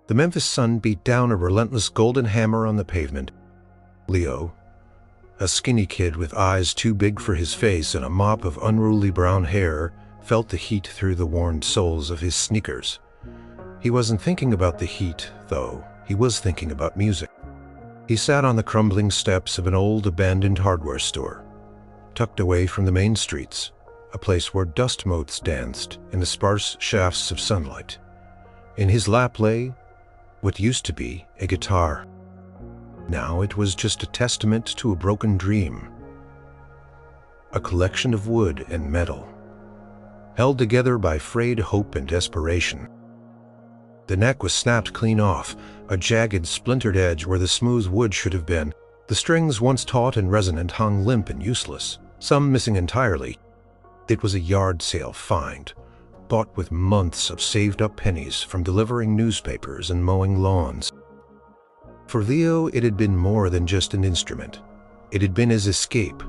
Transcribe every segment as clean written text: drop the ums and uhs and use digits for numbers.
The Memphis sun beat down a relentless golden hammer on the pavement. Leo, a skinny kid with eyes too big for his face and a mop of unruly brown hair, felt the heat through the worn soles of his sneakers. He wasn't thinking about the heat, though. He was thinking about music. He sat on the crumbling steps of an old abandoned hardware store, tucked away from the main streets, a place where dust motes danced in the sparse shafts of sunlight. In his lap lay what used to be a guitar. Now it was just a testament to a broken dream. A collection of wood and metal, held together by frayed hope and desperation. The neck was snapped clean off, a jagged, splintered edge where the smooth wood should have been. The strings, once taut and resonant, hung limp and useless, some missing entirely. It was a yard sale find, bought with months of saved-up pennies from delivering newspapers and mowing lawns. For Leo, it had been more than just an instrument. It had been his escape.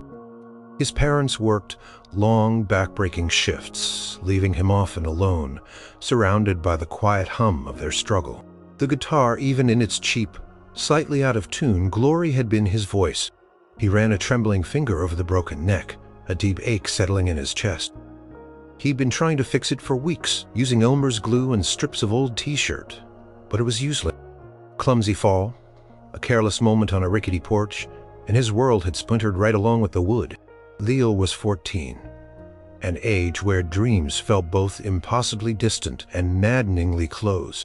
His parents worked long, back-breaking shifts, leaving him often alone, surrounded by the quiet hum of their struggle. The guitar, even in its cheap, slightly out-of-tune glory, had been his voice. He ran a trembling finger over the broken neck, a deep ache settling in his chest. He'd been trying to fix it for weeks, using Elmer's glue and strips of old t-shirt, but it was useless. Clumsy fall, a careless moment on a rickety porch, and his world had splintered right along with the wood. Leo was 14, an age where dreams felt both impossibly distant and maddeningly close.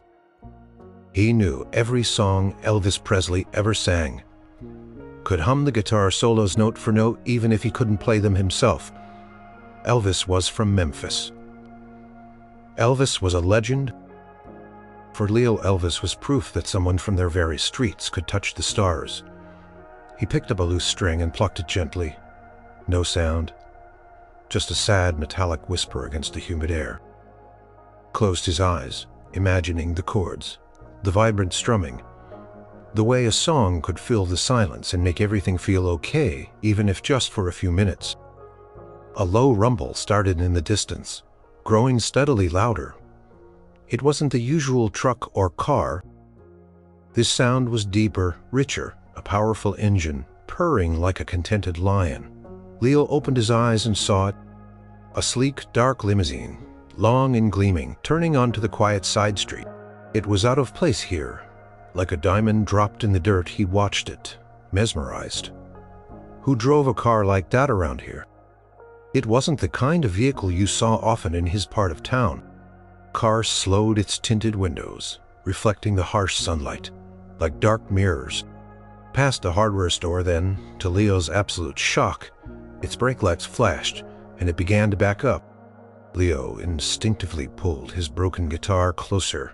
He knew every song Elvis Presley ever sang, could hum the guitar solos note for note even if he couldn't play them himself. Elvis was from Memphis. Elvis was a legend. For Leo, Elvis was proof that someone from their very streets could touch the stars. He picked up a loose string and plucked it gently. No sound, just a sad metallic whisper against the humid air. Closed his eyes, imagining the chords, the vibrant strumming, the way a song could fill the silence and make everything feel okay, even if just for a few minutes. A low rumble started in the distance, growing steadily louder. It wasn't the usual truck or car. This sound was deeper, richer, a powerful engine, purring like a contented lion. Leo opened his eyes and saw it. A sleek, dark limousine, long and gleaming, turning onto the quiet side street. It was out of place here. Like a diamond dropped in the dirt, he watched it, mesmerized. Who drove a car like that around here? It wasn't the kind of vehicle you saw often in his part of town. Car slowed its tinted windows, reflecting the harsh sunlight, like dark mirrors. Past the hardware store, then, to Leo's absolute shock, its brake lights flashed, and it began to back up. Leo instinctively pulled his broken guitar closer.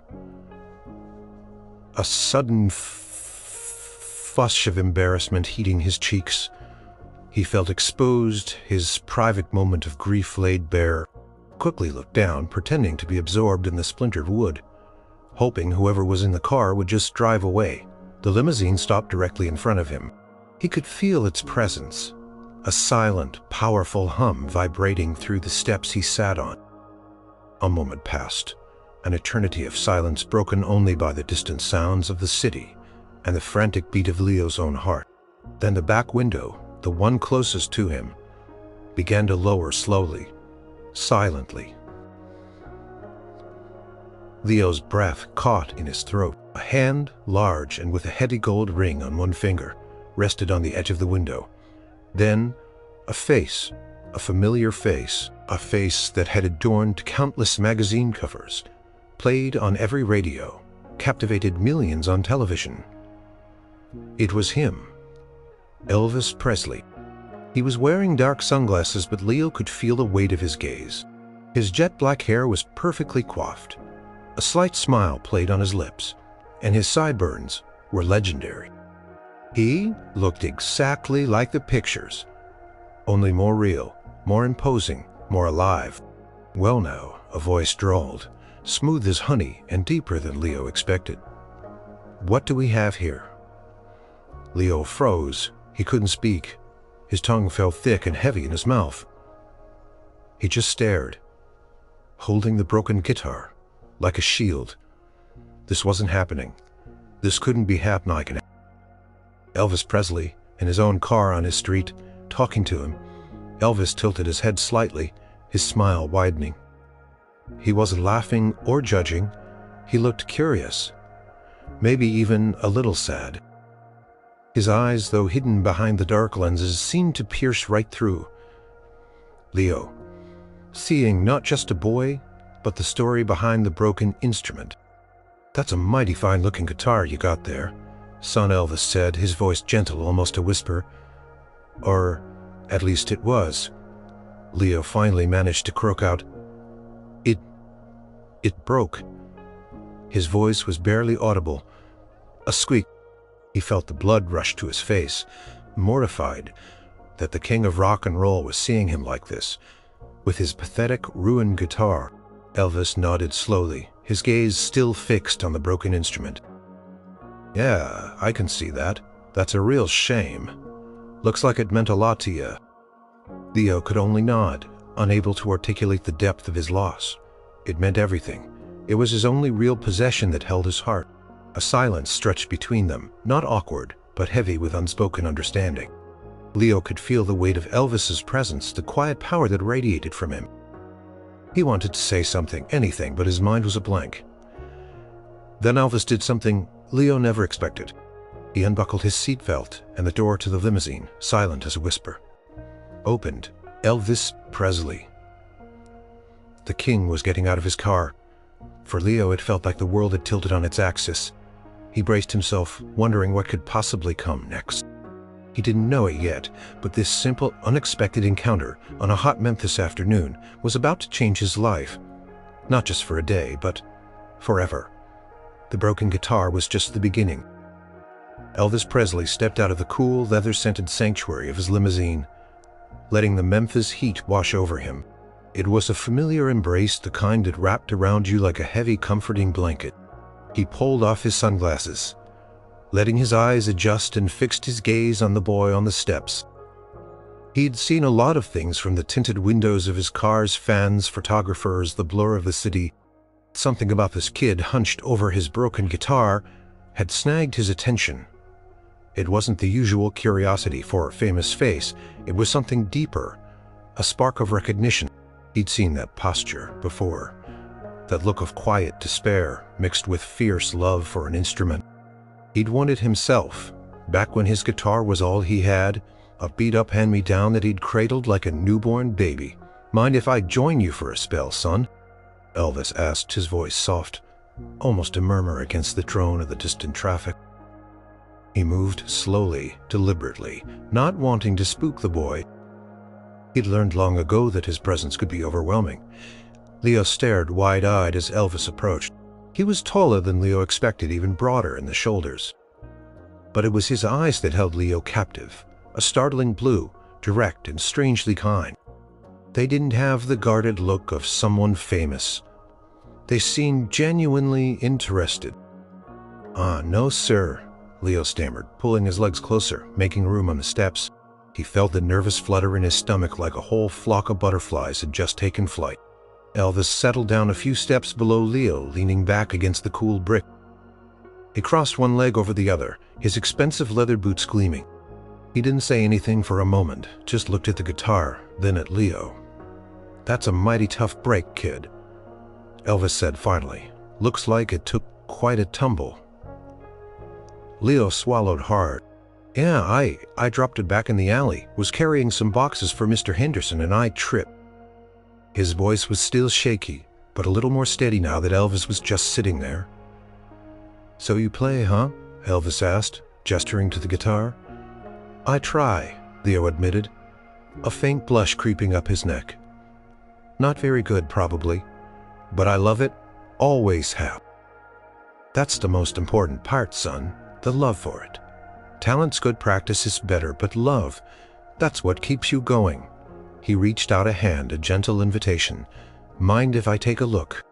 A sudden flush of embarrassment heating his cheeks. He felt exposed, his private moment of grief laid bare. Quickly looked down, pretending to be absorbed in the splintered wood, hoping whoever was in the car would just drive away. The limousine stopped directly in front of him. He could feel its presence, a silent, powerful hum vibrating through the steps he sat on. A moment passed, an eternity of silence broken only by the distant sounds of the city and the frantic beat of Leo's own heart. Then the back window, the one closest to him, began to lower slowly, silently. Leo's breath caught in his throat. A hand, large and with a heavy gold ring on one finger, rested on the edge of the window. Then, a face, a familiar face, a face that had adorned countless magazine covers, played on every radio, captivated millions on television. It was him, Elvis Presley. He was wearing dark sunglasses, but Leo could feel the weight of his gaze. His jet black hair was perfectly coiffed. A slight smile played on his lips, and his sideburns were legendary. He looked exactly like the pictures, only more real, more imposing, more alive. "Well now," a voice drawled, smooth as honey and deeper than Leo expected. "What do we have here?" Leo froze. He couldn't speak. His tongue felt thick and heavy in his mouth. He just stared, holding the broken guitar like a shield. This wasn't happening. This couldn't be happening. Elvis Presley, in his own car on his street, talking to him. Elvis tilted his head slightly, his smile widening. He wasn't laughing or judging. He looked curious, maybe even a little sad. His eyes, though hidden behind the dark lenses, seemed to pierce right through. Leo, seeing not just a boy, but the story behind the broken instrument. "That's a mighty fine-looking guitar you got there," son, Elvis said, his voice gentle, almost a whisper. "Or at least it was." Leo finally managed to croak out, It broke." His voice was barely audible, a squeak. He felt the blood rush to his face, mortified that the king of rock and roll was seeing him like this, with his pathetic, ruined guitar. Elvis nodded slowly, his gaze still fixed on the broken instrument. "Yeah, I can see that. That's a real shame. Looks like it meant a lot to you." Leo could only nod, unable to articulate the depth of his loss. It meant everything. It was his only real possession that held his heart. A silence stretched between them, not awkward, but heavy with unspoken understanding. Leo could feel the weight of Elvis's presence, the quiet power that radiated from him. He wanted to say something, anything, but his mind was a blank. Then Elvis did something Leo never expected. He unbuckled his seatbelt, and the door to the limousine, silent as a whisper, opened. Elvis Presley. The king was getting out of his car. For Leo, it felt like the world had tilted on its axis. He braced himself, wondering what could possibly come next. He didn't know it yet, but this simple, unexpected encounter on a hot Memphis afternoon was about to change his life. Not just for a day, but forever. The broken guitar was just the beginning. Elvis Presley stepped out of the cool, leather-scented sanctuary of his limousine, letting the Memphis heat wash over him. It was a familiar embrace, the kind that wrapped around you like a heavy, comforting blanket. He pulled off his sunglasses, letting his eyes adjust, and fixed his gaze on the boy on the steps. He'd seen a lot of things, from the tinted windows of his car's fans, photographers, the blur of the city. Something about this kid hunched over his broken guitar had snagged his attention. It wasn't the usual curiosity for a famous face. It was something deeper, a spark of recognition. He'd seen that posture before, that look of quiet despair mixed with fierce love for an instrument. He'd won it himself, back when his guitar was all he had, a beat-up hand-me-down that he'd cradled like a newborn baby. "Mind if I join you for a spell, son?" Elvis asked, his voice soft, almost a murmur against the drone of the distant traffic. He moved slowly, deliberately, not wanting to spook the boy. He'd learned long ago that his presence could be overwhelming. Leo stared wide-eyed as Elvis approached. He was taller than Leo expected, even broader in the shoulders. But it was his eyes that held Leo captive, a startling blue, direct and strangely kind. They didn't have the guarded look of someone famous. They seemed genuinely interested. No, sir," Leo stammered, pulling his legs closer, making room on the steps. He felt the nervous flutter in his stomach, like a whole flock of butterflies had just taken flight. Elvis settled down a few steps below Leo, leaning back against the cool brick. He crossed one leg over the other, his expensive leather boots gleaming. He didn't say anything for a moment, just looked at the guitar, then at Leo. "That's a mighty tough break, kid," Elvis said finally. "Looks like it took quite a tumble." Leo swallowed hard. "Yeah, I dropped it back in the alley. Was carrying some boxes for Mr. Henderson and I tripped." His voice was still shaky, but a little more steady now that Elvis was just sitting there. "So you play, huh?" Elvis asked, gesturing to the guitar. "I try," Leo admitted, a faint blush creeping up his neck. "Not very good, probably, but I love it, always have." "That's the most important part, son, the love for it. Talent's good, practice is better, but love, that's what keeps you going." He reached out a hand, a gentle invitation. "Mind if I take a look?"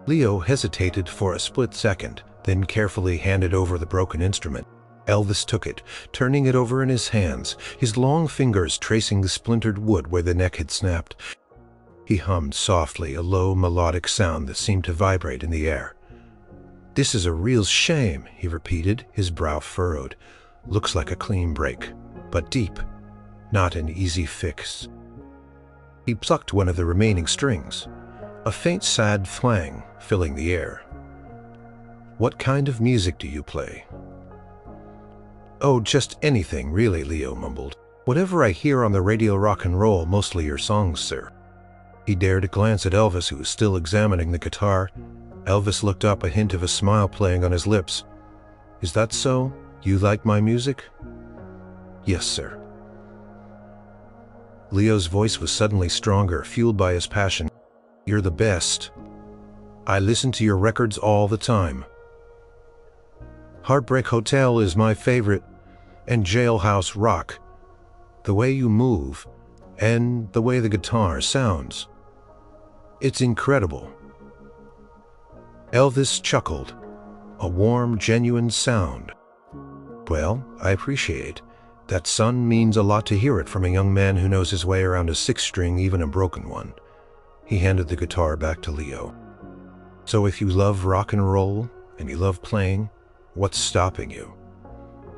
Leo hesitated for a split second, then carefully handed over the broken instrument. Elvis took it, turning it over in his hands, his long fingers tracing the splintered wood where the neck had snapped. He hummed softly, a low melodic sound that seemed to vibrate in the air. "This is a real shame," he repeated, his brow furrowed. "Looks like a clean break, but deep. Not an easy fix." He plucked one of the remaining strings, a faint sad thwang filling the air. "What kind of music do you play?" "Oh, just anything, really," Leo mumbled. "Whatever I hear on the radio, rock and roll, mostly your songs, sir." He dared a glance at Elvis, who was still examining the guitar. Elvis looked up, a hint of a smile playing on his lips. "Is that so? You like my music?" "Yes, sir." Leo's voice was suddenly stronger, fueled by his passion. "You're the best. I listen to your records all the time. Heartbreak Hotel is my favorite, and Jailhouse Rock. The way you move, and the way the guitar sounds. It's incredible." Elvis chuckled. "A warm, genuine sound. Well, I appreciate. That, son, means a lot to hear it from a young man who knows his way around a six-string, even a broken one." He handed the guitar back to Leo. "So if you love rock and roll, and you love playing, what's stopping you?"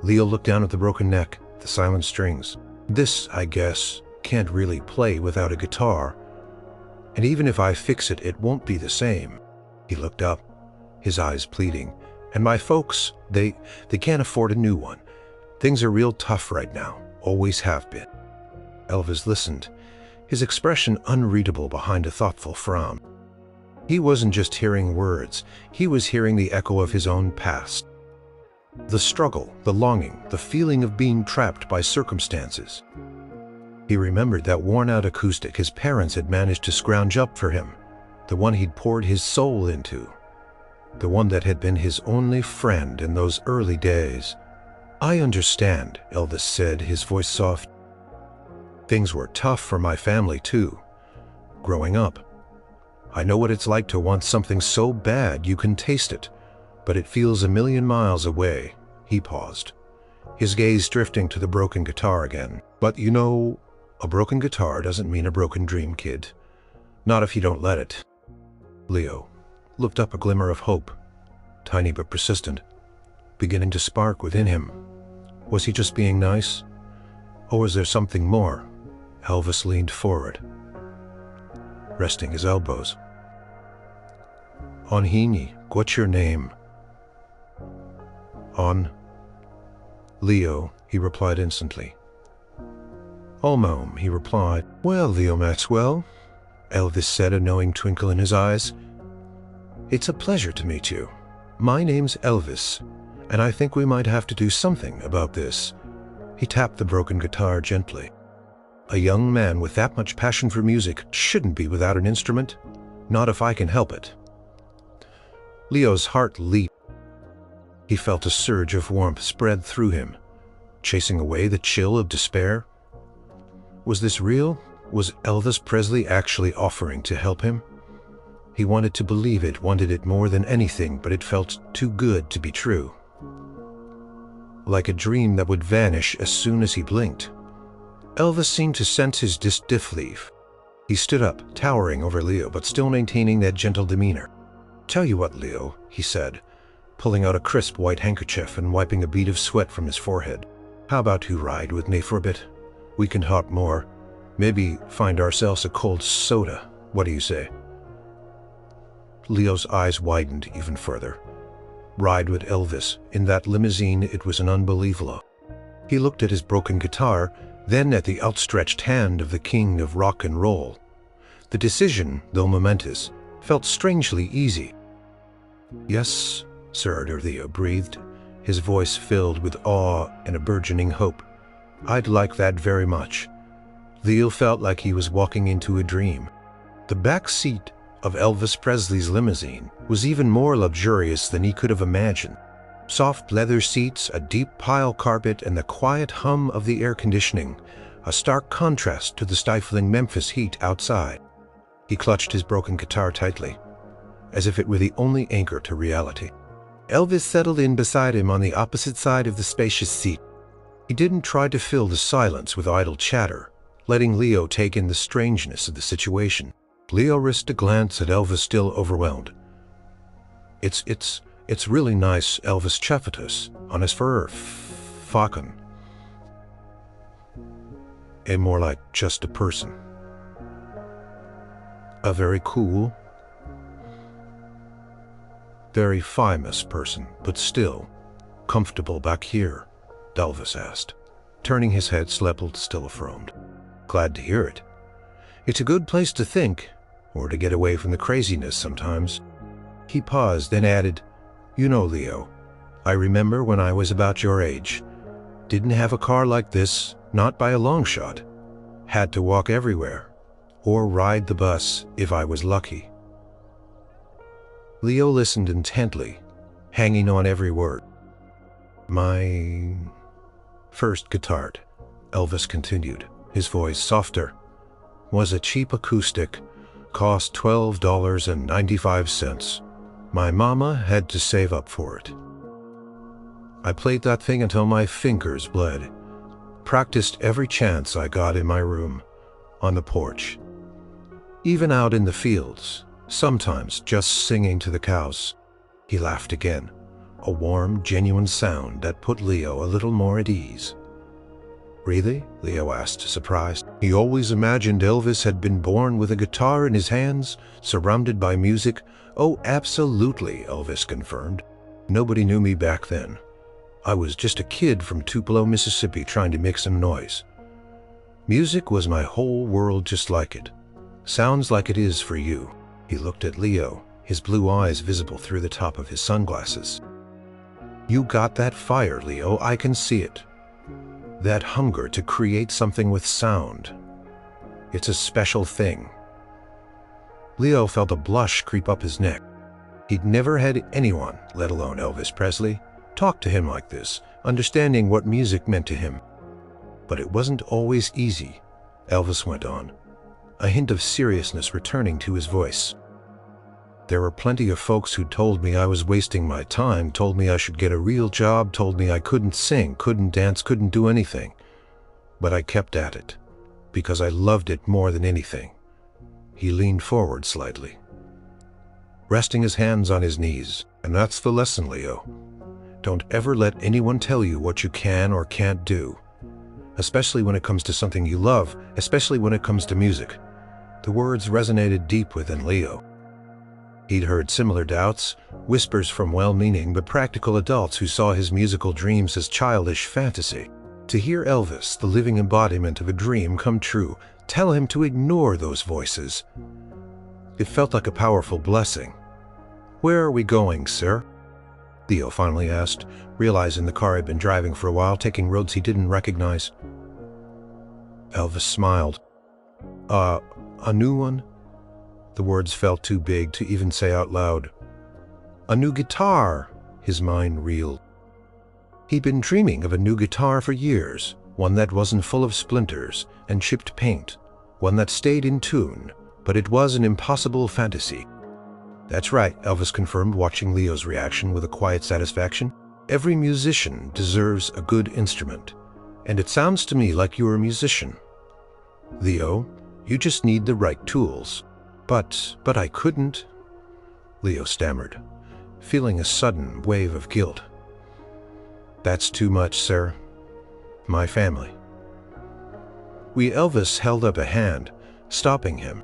Leo looked down at the broken neck, the silent strings. "This, I guess, can't really play without a guitar. And even if I fix it, it won't be the same." He looked up, his eyes pleading. "And my folks, they can't afford a new one. Things are real tough right now, always have been." Elvis listened, his expression unreadable behind a thoughtful frown. He wasn't just hearing words, he was hearing the echo of his own past. The struggle, the longing, the feeling of being trapped by circumstances. He remembered that worn-out acoustic his parents had managed to scrounge up for him, the one he'd poured his soul into, the one that had been his only friend in those early days. "I understand," Elvis said, his voice soft. "Things were tough for my family, too, growing up. I know what it's like to want something so bad you can taste it, but it feels a million miles away." He paused, his gaze drifting to the broken guitar again. "But you know, a broken guitar doesn't mean a broken dream, kid. Not if you don't let it." Leo looked up, a glimmer of hope, tiny but persistent, beginning to spark within him. Was he just being nice? Or was there something more? Elvis leaned forward, resting his elbows. "Onhini, what's your name?" "On." "Leo," he replied instantly. "Omom," he replied. "Well, Leo Maxwell," Elvis said, a knowing twinkle in his eyes, "it's a pleasure to meet you. My name's Elvis, and I think we might have to do something about this." He tapped the broken guitar gently. "A young man with that much passion for music shouldn't be without an instrument. Not if I can help it." Leo's heart leaped. He felt a surge of warmth spread through him, chasing away the chill of despair. Was this real? Was Elvis Presley actually offering to help him? He wanted to believe it, wanted it more than anything, but it felt too good to be true. Like a dream that would vanish as soon as he blinked. Elvis seemed to sense his disbelief. He stood up, towering over Leo, but still maintaining that gentle demeanor. "Tell you what, Leo," he said, pulling out a crisp white handkerchief and wiping a bead of sweat from his forehead. "How about you ride with me for a bit? We can talk more. Maybe find ourselves a cold soda. What do you say?" Leo's eyes widened even further. Ride with Elvis in that limousine, it was an unbelievable. He looked at his broken guitar, then at the outstretched hand of the king of rock and roll. The decision, though momentous, felt strangely easy. "Yes, sir," Leo breathed, his voice filled with awe and a burgeoning hope. "I'd like that very much." Leo felt like he was walking into a dream. The back seat of Elvis Presley's limousine was even more luxurious than he could have imagined. Soft leather seats, a deep pile carpet, and the quiet hum of the air conditioning, a stark contrast to the stifling Memphis heat outside. He clutched his broken guitar tightly, as if it were the only anchor to reality. Elvis settled in beside him on the opposite side of the spacious seat. He didn't try to fill the silence with idle chatter, letting Leo take in the strangeness of the situation. Leo risked a glance at Elvis, still overwhelmed. It's It's really nice, Elvis Chefatus, on his fur fucking. A more like just a person. A very cool, very famous person, but still comfortable back here, Elvis asked, turning his head. Sleppelt still affirmed. Glad to hear it. It's a good place to think, or to get away from the craziness sometimes. He paused, then added, You know, Leo, I remember when I was about your age. Didn't have a car like this, not by a long shot. Had to walk everywhere, or ride the bus if I was lucky. Leo listened intently, hanging on every word. My first guitar, Elvis continued, his voice softer, was a cheap acoustic, cost $12.95. My mama had to save up for it. I played that thing until my fingers bled. Practiced every chance I got in my room, on the porch, even out in the fields, sometimes just singing to the cows. He laughed again, a warm, genuine sound that put Leo a little more at ease. Really? Leo asked, surprised. He always imagined Elvis had been born with a guitar in his hands, surrounded by music. Oh, absolutely, Elvis confirmed. Nobody knew me back then. I was just a kid from Tupelo, Mississippi, trying to make some noise. Music was my whole world, just like it. Sounds like it is for you. He looked at Leo, his blue eyes visible through the top of his sunglasses. You got that fire, Leo, I can see it. That hunger to create something with sound. It's a special thing. Leo felt a blush creep up his neck. He'd never had anyone, let alone Elvis Presley, talk to him like this, understanding what music meant to him. But it wasn't always easy, Elvis went on, a hint of seriousness returning to his voice. There were plenty of folks who told me I was wasting my time, told me I should get a real job, told me I couldn't sing, couldn't dance, couldn't do anything. But I kept at it, because I loved it more than anything. He leaned forward slightly, resting his hands on his knees. And that's the lesson, Leo. Don't ever let anyone tell you what you can or can't do, especially when it comes to something you love, especially when it comes to music. The words resonated deep within Leo. He'd heard similar doubts, whispers from well-meaning but practical adults who saw his musical dreams as childish fantasy. To hear Elvis, the living embodiment of a dream come true, tell him to ignore those voices, it felt like a powerful blessing. Where are we going, sir? Leo finally asked, realizing the car had been driving for a while, taking roads he didn't recognize. Elvis smiled. A new one? The words felt too big to even say out loud. A new guitar, his mind reeled. He'd been dreaming of a new guitar for years, one that wasn't full of splinters and chipped paint, one that stayed in tune, but it was an impossible fantasy. That's right, Elvis confirmed, watching Leo's reaction with a quiet satisfaction. Every musician deserves a good instrument, and it sounds to me like you're a musician. Leo, you just need the right tools. But I couldn't, Leo stammered, feeling a sudden wave of guilt. That's too much, sir. My family. Elvis held up a hand, stopping him.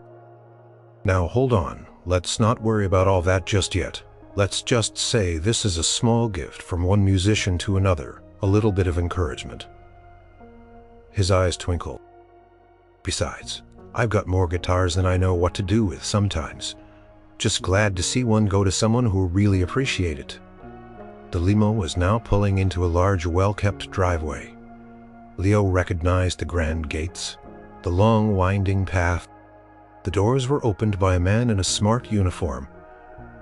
Now hold on, let's not worry about all that just yet. Let's just say this is a small gift from one musician to another, a little bit of encouragement. His eyes twinkled. Besides, I've got more guitars than I know what to do with sometimes. Just glad to see one go to someone who will really appreciate it. The limo was now pulling into a large, well-kept driveway. Leo recognized the grand gates, the long, winding path. The doors were opened by a man in a smart uniform.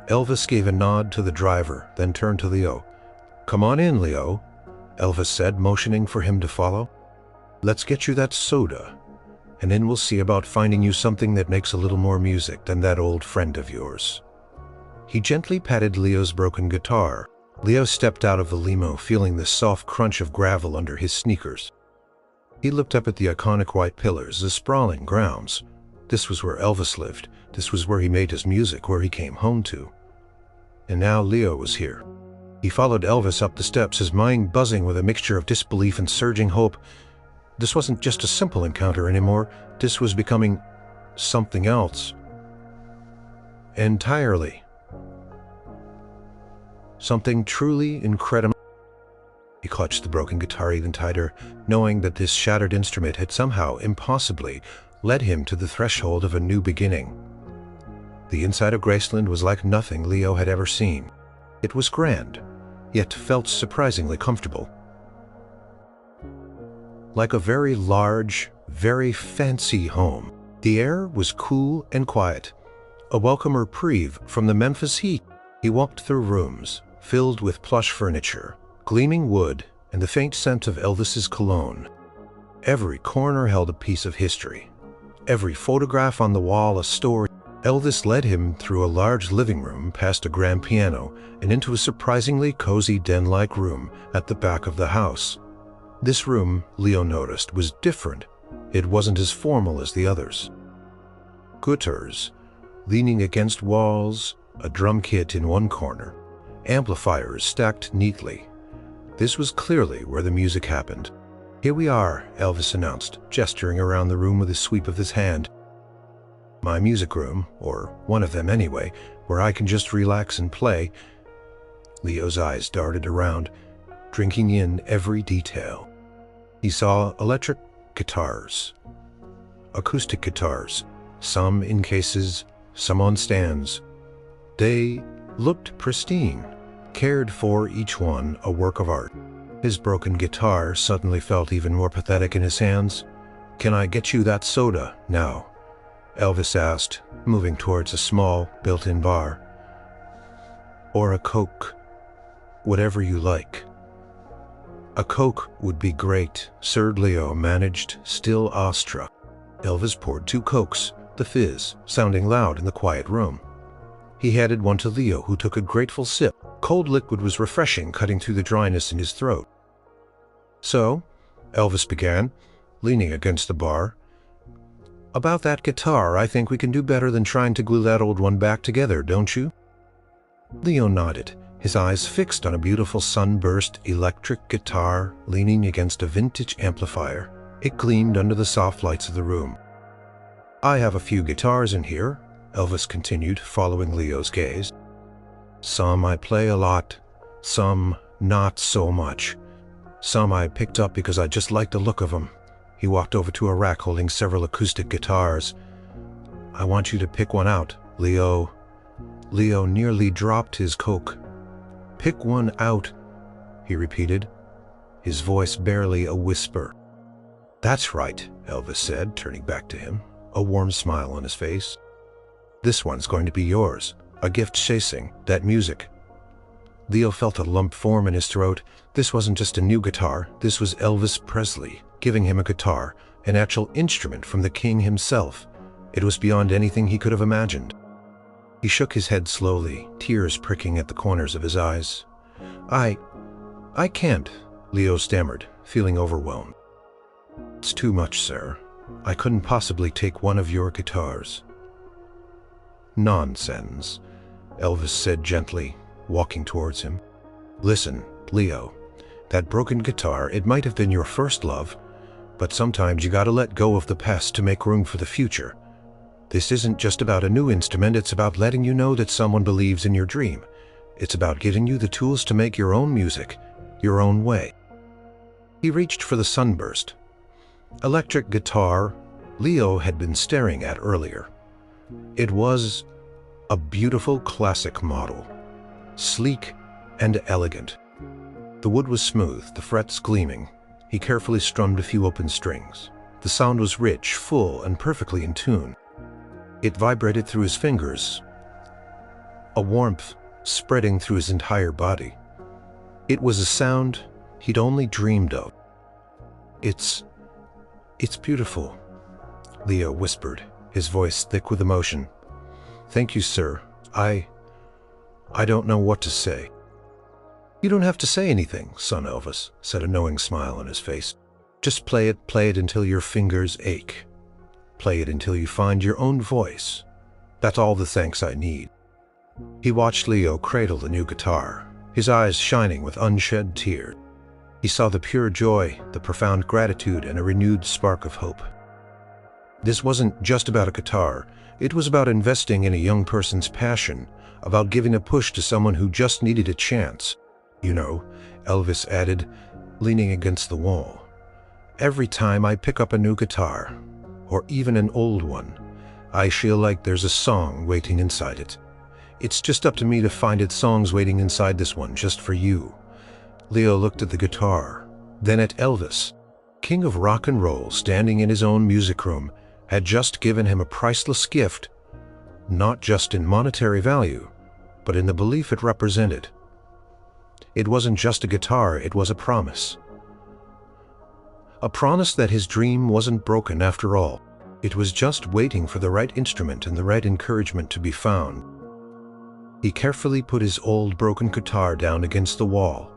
Elvis gave a nod to the driver, then turned to Leo. Come on in, Leo, Elvis said, motioning for him to follow. Let's get you that soda, and then we'll see about finding you something that makes a little more music than that old friend of yours. He gently patted Leo's broken guitar. Leo stepped out of the limo, feeling the soft crunch of gravel under his sneakers. He looked up at the iconic white pillars, the sprawling grounds. This was where Elvis lived. This was where he made his music, where he came home to. And now Leo was here. He followed Elvis up the steps, his mind buzzing with a mixture of disbelief and surging hope. This wasn't just a simple encounter anymore. This was becoming something else. Entirely. Something truly incredible. He clutched the broken guitar even tighter, knowing that this shattered instrument had somehow, impossibly, led him to the threshold of a new beginning. The inside of Graceland was like nothing Leo had ever seen. It was grand, yet felt surprisingly comfortable. Like a very large, very fancy home. The air was cool and quiet, a welcome reprieve from the Memphis heat. He walked through rooms filled with plush furniture, gleaming wood, and the faint scent of Elvis's cologne. Every corner held a piece of history. Every photograph on the wall a story. Elvis led him through a large living room, past a grand piano, and into a surprisingly cozy den-like room at the back of the house. This room, Leo noticed, was different. It wasn't as formal as the others. Guitars leaning against walls, a drum kit in one corner, amplifiers stacked neatly. This was clearly where the music happened. "Here we are," Elvis announced, gesturing around the room with a sweep of his hand. "My music room, or one of them anyway, where I can just relax and play." Leo's eyes darted around, drinking in every detail. He saw electric guitars, acoustic guitars, some in cases, some on stands. They looked pristine, cared for, each one a work of art. His broken guitar suddenly felt even more pathetic in his hands. "Can I get you that soda now?" Elvis asked, moving towards a small, built-in bar. "Or a Coke, whatever you like." "A Coke would be great," Sir Leo managed, still awestruck. Elvis poured 2 Cokes, the fizz sounding loud in the quiet room. He handed one to Leo, who took a grateful sip. Cold liquid was refreshing, cutting through the dryness in his throat. "So," Elvis began, leaning against the bar, "about that guitar, I think we can do better than trying to glue that old one back together, don't you?" Leo nodded, his eyes fixed on a beautiful sunburst electric guitar leaning against a vintage amplifier. It gleamed under the soft lights of the room. "I have a few guitars in here," Elvis continued, following Leo's gaze. "Some I play a lot, some not so much. Some I picked up because I just like the look of them." He walked over to a rack holding several acoustic guitars. "I want you to pick one out, Leo." Leo nearly dropped his Coke. "Pick one out," he repeated, his voice barely a whisper. "That's right," Elvis said, turning back to him, a warm smile on his face. "This one's going to be yours, a gift chasing that music." Leo felt a lump form in his throat. This wasn't just a new guitar, this was Elvis Presley giving him a guitar, an actual instrument from the king himself. It was beyond anything he could have imagined. He shook his head slowly, tears pricking at the corners of his eyes. I can't," Leo stammered, feeling overwhelmed. "It's too much, sir. I couldn't possibly take one of your guitars." "Nonsense," Elvis said gently, walking towards him. "Listen, Leo, that broken guitar, it might have been your first love, but sometimes you gotta let go of the past to make room for the future. This isn't just about a new instrument, it's about letting you know that someone believes in your dream. It's about giving you the tools to make your own music, your own way." He reached for the sunburst electric guitar Leo had been staring at earlier. It was a beautiful classic model, sleek and elegant. The wood was smooth, the frets gleaming. He carefully strummed a few open strings. The sound was rich, full, and perfectly in tune. It vibrated through his fingers, a warmth spreading through his entire body. It was a sound he'd only dreamed of. It's beautiful," Leo whispered, his voice thick with emotion. "Thank you, sir. I don't know what to say." "You don't have to say anything, son Elvis," said a knowing smile on his face. "Just play it until your fingers ache. Play it until you find your own voice. That's all the thanks I need." He watched Leo cradle the new guitar, his eyes shining with unshed tears. He saw the pure joy, the profound gratitude, and a renewed spark of hope. This wasn't just about a guitar. It was about investing in a young person's passion, about giving a push to someone who just needed a chance. You know, Elvis added, leaning against the wall. Every time I pick up a new guitar, or even an old one, I feel like there's a song waiting inside it. It's just up to me to find its songs waiting inside this one, just for you. Leo looked at the guitar, then at Elvis. King of rock and roll, standing in his own music room, had just given him a priceless gift, not just in monetary value, but in the belief it represented. It wasn't just a guitar, it was a promise. A promise that his dream wasn't broken after all. It was just waiting for the right instrument and the right encouragement to be found. He carefully put his old broken guitar down against the wall,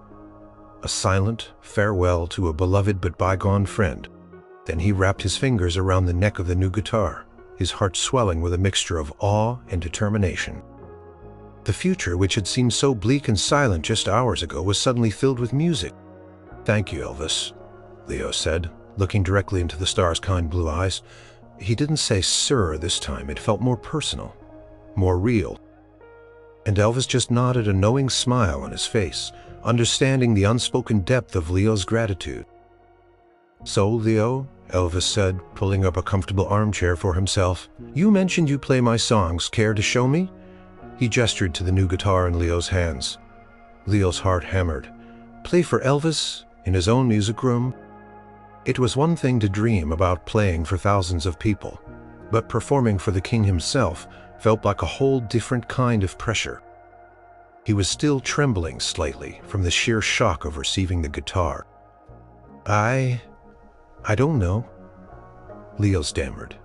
a silent farewell to a beloved but bygone friend. Then he wrapped his fingers around the neck of the new guitar, his heart swelling with a mixture of awe and determination. The future, which had seemed so bleak and silent just hours ago, was suddenly filled with music. "Thank you, Elvis," Leo said, looking directly into the star's kind blue eyes. He didn't say "sir" this time. It felt more personal, more real. And Elvis just nodded, a knowing smile on his face, understanding the unspoken depth of Leo's gratitude. "So, Leo," Elvis said, pulling up a comfortable armchair for himself, "you mentioned you play my songs. Care to show me?" He gestured to the new guitar in Leo's hands. Leo's heart hammered. Play for Elvis in his own music room? It was one thing to dream about playing for thousands of people, but performing for the king himself felt like a whole different kind of pressure. He was still trembling slightly from the sheer shock of receiving the guitar. I don't know," Leo stammered,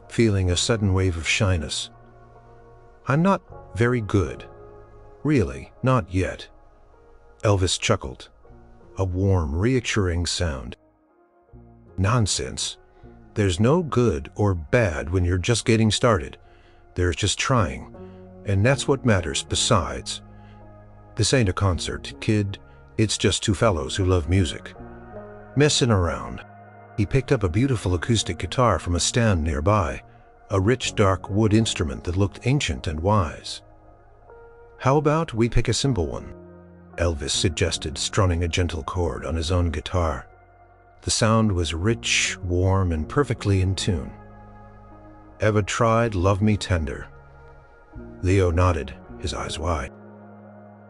feeling a sudden wave of shyness. "I'm not very good. Really, not yet." Elvis chuckled, a warm, reassuring sound. "Nonsense. There's no good or bad when you're just getting started. There's just trying, and that's what matters. Besides, this ain't a concert, kid. It's just two fellows who love music. Messing around." He picked up a beautiful acoustic guitar from a stand nearby, a rich dark wood instrument that looked ancient and wise. "How about we pick a simple one?" Elvis suggested, strumming a gentle chord on his own guitar. The sound was rich, warm, and perfectly in tune. "Ever tried Love Me Tender?" Leo nodded, his eyes wide.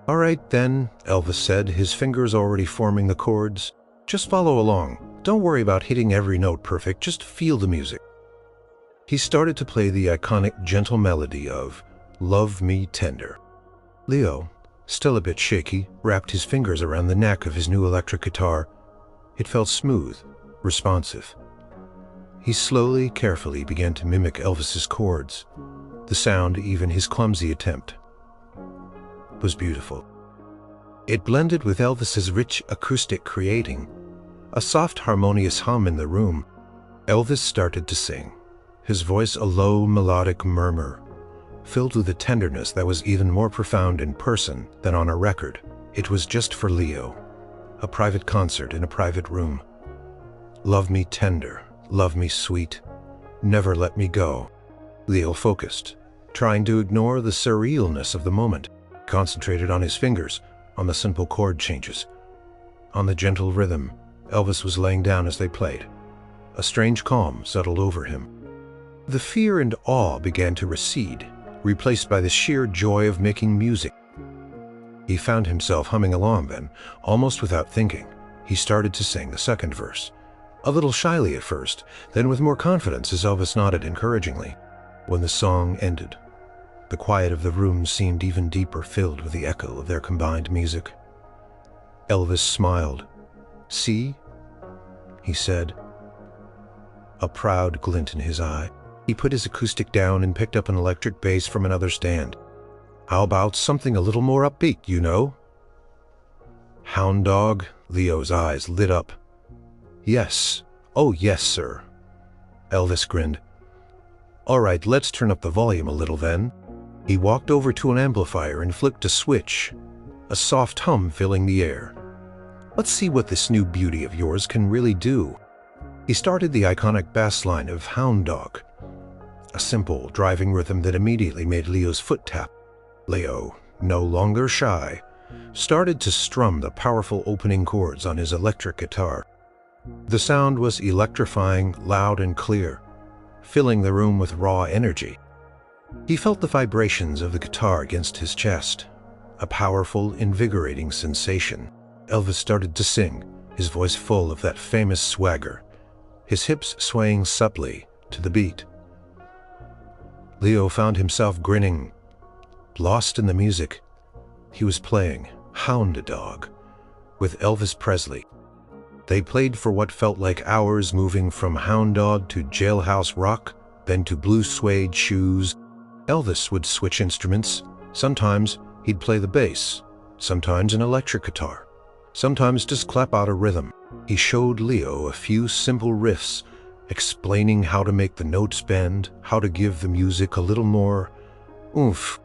"All right then," Elvis said, his fingers already forming the chords. "Just follow along. Don't worry about hitting every note perfect, just feel the music." He started to play the iconic gentle melody of Love Me Tender. Leo, still a bit shaky, wrapped his fingers around the neck of his new electric guitar. It felt smooth, responsive. He slowly, carefully began to mimic Elvis's chords. The sound, even his clumsy attempt, was beautiful. It blended with Elvis's rich acoustic, creating a soft, harmonious hum in the room. Elvis started to sing, his voice a low, melodic murmur, filled with a tenderness that was even more profound in person than on a record. It was just for Leo, a private concert in a private room. Love me tender, love me sweet, never let me go. Leo focused, trying to ignore the surrealness of the moment, concentrated on his fingers, on the simple chord changes, on the gentle rhythm Elvis was laying down as they played. A strange calm settled over him. The fear and awe began to recede, replaced by the sheer joy of making music. He found himself humming along then, almost without thinking. He started to sing the second verse, a little shyly at first, then with more confidence as Elvis nodded encouragingly. When the song ended, the quiet of the room seemed even deeper, filled with the echo of their combined music. Elvis smiled. "See?" he said, a proud glint in his eye. He put his acoustic down and picked up an electric bass from another stand. "How about something a little more upbeat, you know?" "Hound dog?" Leo's eyes lit up. "Yes. Oh, yes, sir." Elvis grinned. "All right, let's turn up the volume a little then." He walked over to an amplifier and flicked a switch, a soft hum filling the air. "Let's see what this new beauty of yours can really do." He started the iconic bass line of Hound Dog, a simple driving rhythm that immediately made Leo's foot tap. Leo, no longer shy, started to strum the powerful opening chords on his electric guitar. The sound was electrifying, loud and clear, filling the room with raw energy. He felt the vibrations of the guitar against his chest, a powerful, invigorating sensation. Elvis started to sing, his voice full of that famous swagger, his hips swaying supplely to the beat. Leo found himself grinning, lost in the music. He was playing Hound Dog with Elvis Presley. They played for what felt like hours, moving from Hound Dog to Jailhouse Rock, then to Blue Suede Shoes. Elvis would switch instruments. Sometimes he'd play the bass, sometimes an electric guitar, sometimes just clap out a rhythm. He showed Leo a few simple riffs, explaining how to make the notes bend, how to give the music a little more oomph.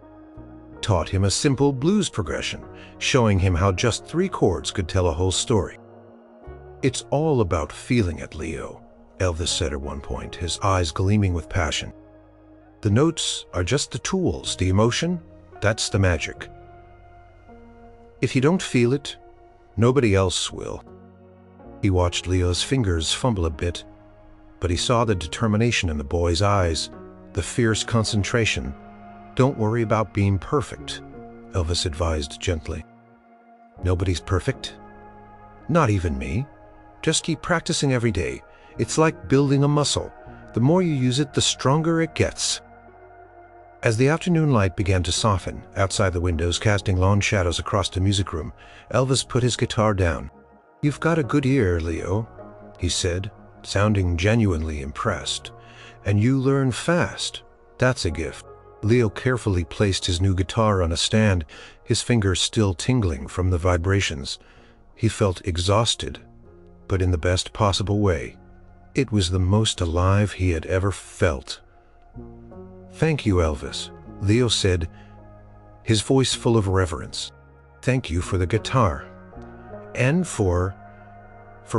Taught him a simple blues progression, showing him how just 3 chords could tell a whole story. "It's all about feeling it, Leo," Elvis said at one point, his eyes gleaming with passion. "The notes are just the tools, the emotion, that's the magic. If you don't feel it, nobody else will." He watched Leo's fingers fumble a bit, but he saw the determination in the boy's eyes, the fierce concentration. "Don't worry about being perfect," Elvis advised gently. "Nobody's perfect. Not even me. Just keep practicing every day. It's like building a muscle. The more you use it, the stronger it gets." As the afternoon light began to soften, outside the windows casting long shadows across the music room, Elvis put his guitar down. "You've got a good ear, Leo," he said, sounding genuinely impressed. "And you learn fast. That's a gift." Leo carefully placed his new guitar on a stand, his fingers still tingling from the vibrations. He felt exhausted, but in the best possible way. It was the most alive he had ever felt. "Thank you, Elvis," Leo said, his voice full of reverence. "Thank you for the guitar. And for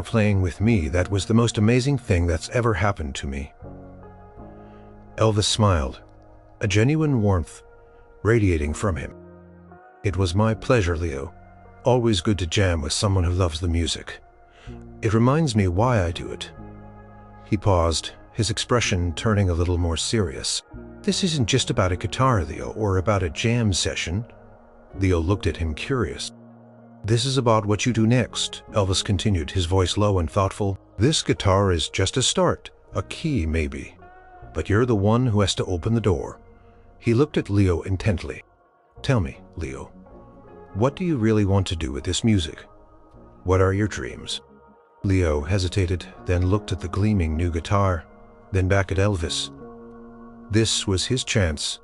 playing with me. That was the most amazing thing that's ever happened to me." Elvis smiled, a genuine warmth radiating from him. "It was my pleasure, Leo. Always good to jam with someone who loves the music. It reminds me why I do it." He paused, his expression turning a little more serious. "This isn't just about a guitar, Leo, or about a jam session." Leo looked at him curious. "This is about what you do next," Elvis continued, his voice low and thoughtful. "This guitar is just a start, a key maybe. But you're the one who has to open the door." He looked at Leo intently. "Tell me, Leo, what do you really want to do with this music? What are your dreams?" Leo hesitated, then looked at the gleaming new guitar, then back at Elvis. This was his chance,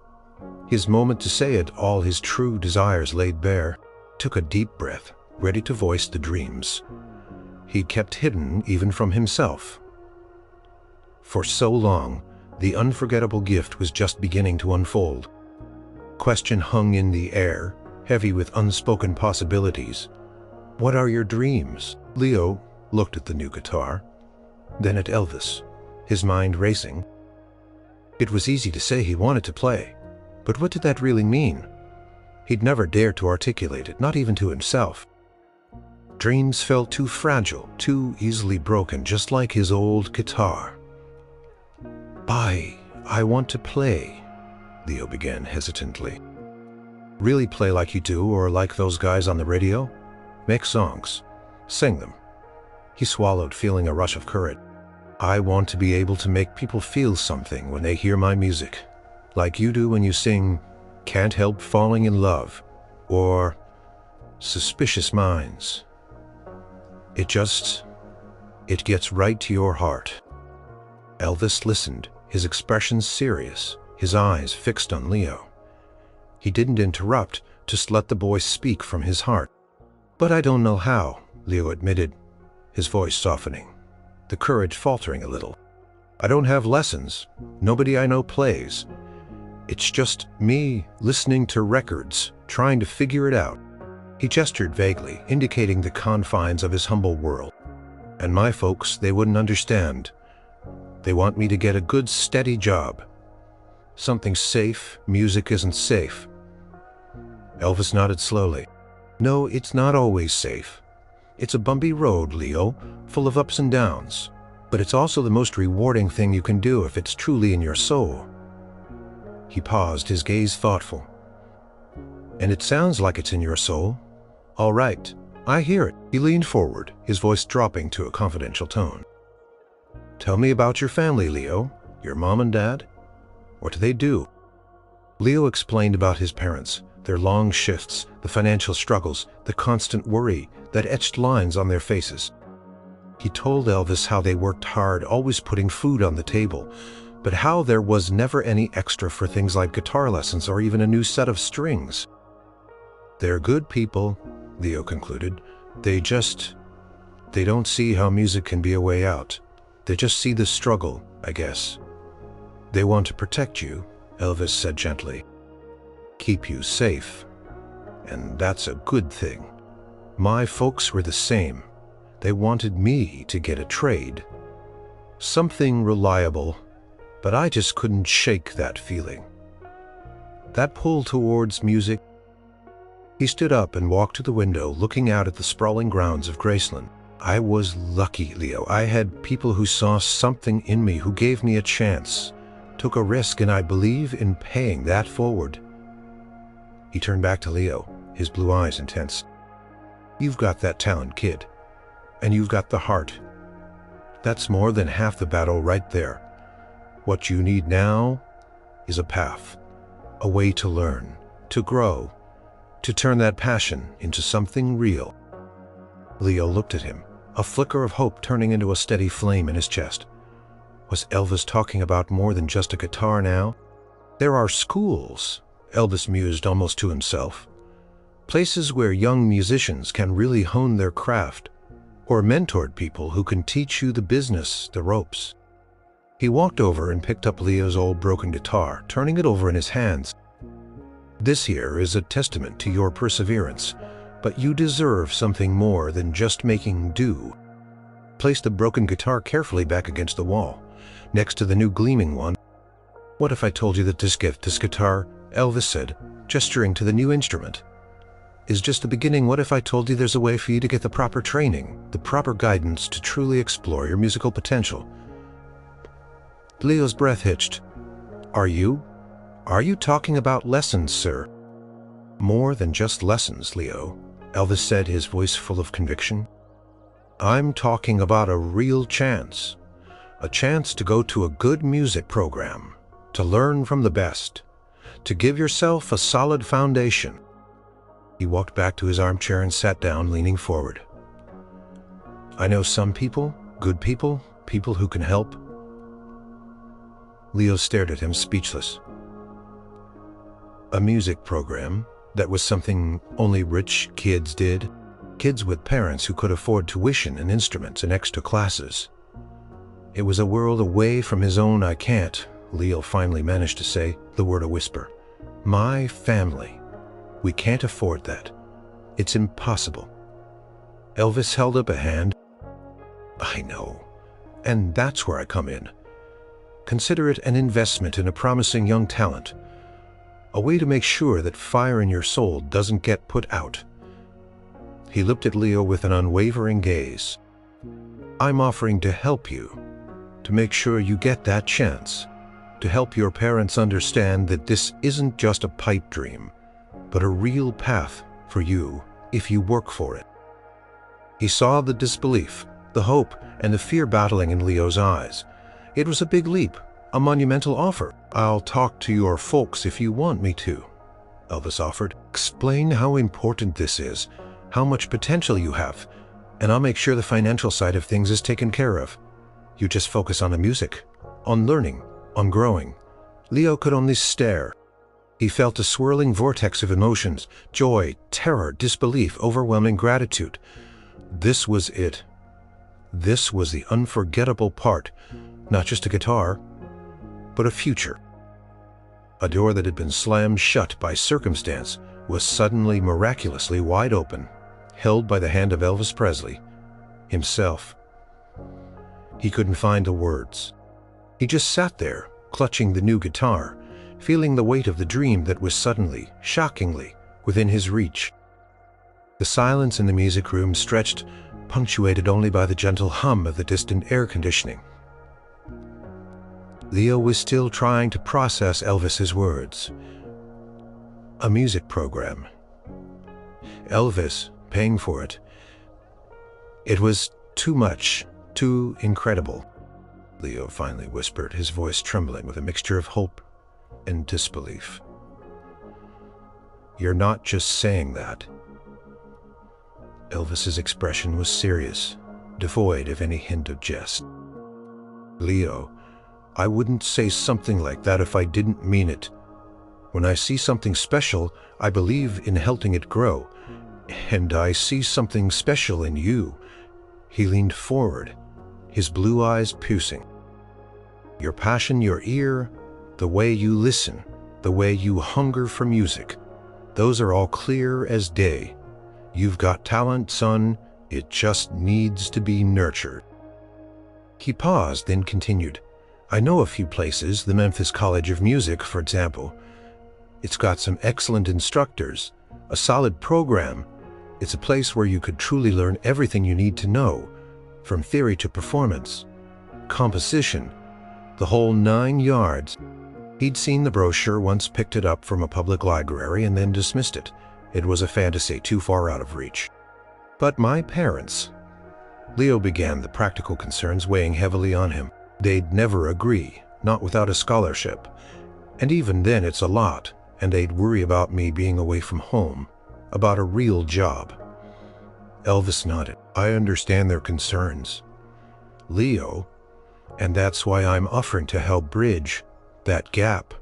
his moment to say it, all his true desires laid bare. Took a deep breath, ready to voice the dreams he'd kept hidden even from himself. For so long, the unforgettable gift was just beginning to unfold. Question hung in the air, heavy with unspoken possibilities. "What are your dreams?" Leo looked at the new guitar, then at Elvis, his mind racing. It was easy to say he wanted to play, but what did that really mean? He'd never dared to articulate it, not even to himself. Dreams felt too fragile, too easily broken, just like his old guitar. I want to play," Leo began hesitantly. "Really play like you do, or like those guys on the radio? Make songs. Sing them." He swallowed, feeling a rush of courage. "I want to be able to make people feel something when they hear my music, like you do when you sing Can't Help Falling in Love, or Suspicious Minds. It gets right to your heart." Elvis listened, his expression serious, his eyes fixed on Leo. He didn't interrupt, just let the boy speak from his heart. "But I don't know how," Leo admitted, his voice softening, the courage faltering a little. "I don't have lessons. Nobody I know plays. It's just me listening to records, trying to figure it out." He gestured vaguely, indicating the confines of his humble world. "And my folks, they wouldn't understand. They want me to get a good, steady job. Something safe. Music isn't safe." Elvis nodded slowly. "No, it's not always safe. It's a bumpy road, Leo, full of ups and downs. But it's also the most rewarding thing you can do if it's truly in your soul." He paused, his gaze thoughtful. "And it sounds like it's in your soul. All right, I hear it." He leaned forward, his voice dropping to a confidential tone. "Tell me about your family, Leo. Your mom and dad? What do they do?" Leo explained about his parents, their long shifts, the financial struggles, the constant worry that etched lines on their faces. He told Elvis how they worked hard, always putting food on the table, but how there was never any extra for things like guitar lessons or even a new set of strings. "They're good people," Leo concluded. They don't see how music can be a way out. They just see the struggle, I guess." "They want to protect you," Elvis said gently. "Keep you safe. And that's a good thing. My folks were the same. They wanted me to get a trade. Something reliable, but I just couldn't shake that feeling. That pull towards music." He stood up and walked to the window, looking out at the sprawling grounds of Graceland. "I was lucky, Leo. I had people who saw something in me, who gave me a chance, took a risk, and I believe in paying that forward." He turned back to Leo, his blue eyes intense. "You've got that talent, kid. And you've got the heart. That's more than half the battle right there. What you need now is a path, a way to learn, to grow, to turn that passion into something real." Leo looked at him, a flicker of hope turning into a steady flame in his chest. Was Elvis talking about more than just a guitar now? "There are schools," Elvis mused almost to himself. "Places where young musicians can really hone their craft, or mentored people who can teach you the business, the ropes." He walked over and picked up Leo's old broken guitar, turning it over in his hands. "This here is a testament to your perseverance, but you deserve something more than just making do." Placed the broken guitar carefully back against the wall, next to the new gleaming one. "What if I told you that this guitar," Elvis said, gesturing to the new instrument, "is just the beginning? What if I told you there's a way for you to get the proper training, the proper guidance to truly explore your musical potential?" Leo's breath hitched. Are you talking about lessons, sir?" "More than just lessons, Leo," Elvis said, his voice full of conviction. "I'm talking about a real chance. A chance to go to a good music program, to learn from the best, to give yourself a solid foundation." He walked back to his armchair and sat down, leaning forward. "I know some people, good people, people who can help." Leo stared at him, speechless. A music program? That was something only rich kids did? Kids with parents who could afford tuition and instruments and extra classes. It was a world away from his own. "I can't," Leo finally managed to say, the word a whisper. "My family. We can't afford that. It's impossible." Elvis held up a hand. "I know. And that's where I come in. Consider it an investment in a promising young talent. A way to make sure that fire in your soul doesn't get put out." He looked at Leo with an unwavering gaze. "I'm offering to help you, to make sure you get that chance, to help your parents understand that this isn't just a pipe dream, but a real path for you if you work for it." He saw the disbelief, the hope, and the fear battling in Leo's eyes. It was a big leap, a monumental offer. "I'll talk to your folks if you want me to," Elvis offered. "Explain how important this is, how much potential you have, and I'll make sure the financial side of things is taken care of. You just focus on the music, on learning, on growing." Leo could only stare. He felt a swirling vortex of emotions: joy, terror, disbelief, overwhelming gratitude. This was it. This was the unforgettable part. Not just a guitar, but a future. A door that had been slammed shut by circumstance was suddenly miraculously wide open, held by the hand of Elvis Presley himself. He couldn't find the words. He just sat there, clutching the new guitar, feeling the weight of the dream that was suddenly, shockingly, within his reach. The silence in the music room stretched, punctuated only by the gentle hum of the distant air conditioning. Leo was still trying to process Elvis's words. A music program. Elvis paying for it. It was too much, too incredible, Leo finally whispered, his voice trembling with a mixture of hope and disbelief. You're not just saying that. Elvis's expression was serious, devoid of any hint of jest. Leo, I wouldn't say something like that if I didn't mean it. When I see something special, I believe in helping it grow. And I see something special in you. He leaned forward, his blue eyes piercing. Your passion, your ear, the way you listen, the way you hunger for music, those are all clear as day. You've got talent, son. It just needs to be nurtured. He paused, then continued. I know a few places, the Memphis College of Music, for example. It's got some excellent instructors, a solid program. It's a place where you could truly learn everything you need to know, from theory to performance, composition, the whole 9 yards. He'd seen the brochure once, picked it up from a public library, and then dismissed it. It was a fantasy too far out of reach. But my parents... Leo began, the practical concerns weighing heavily on him. They'd never agree, not without a scholarship. And even then it's a lot, and they'd worry about me being away from home, about a real job. Elvis nodded. I understand their concerns, Leo, and that's why I'm offering to help bridge that gap.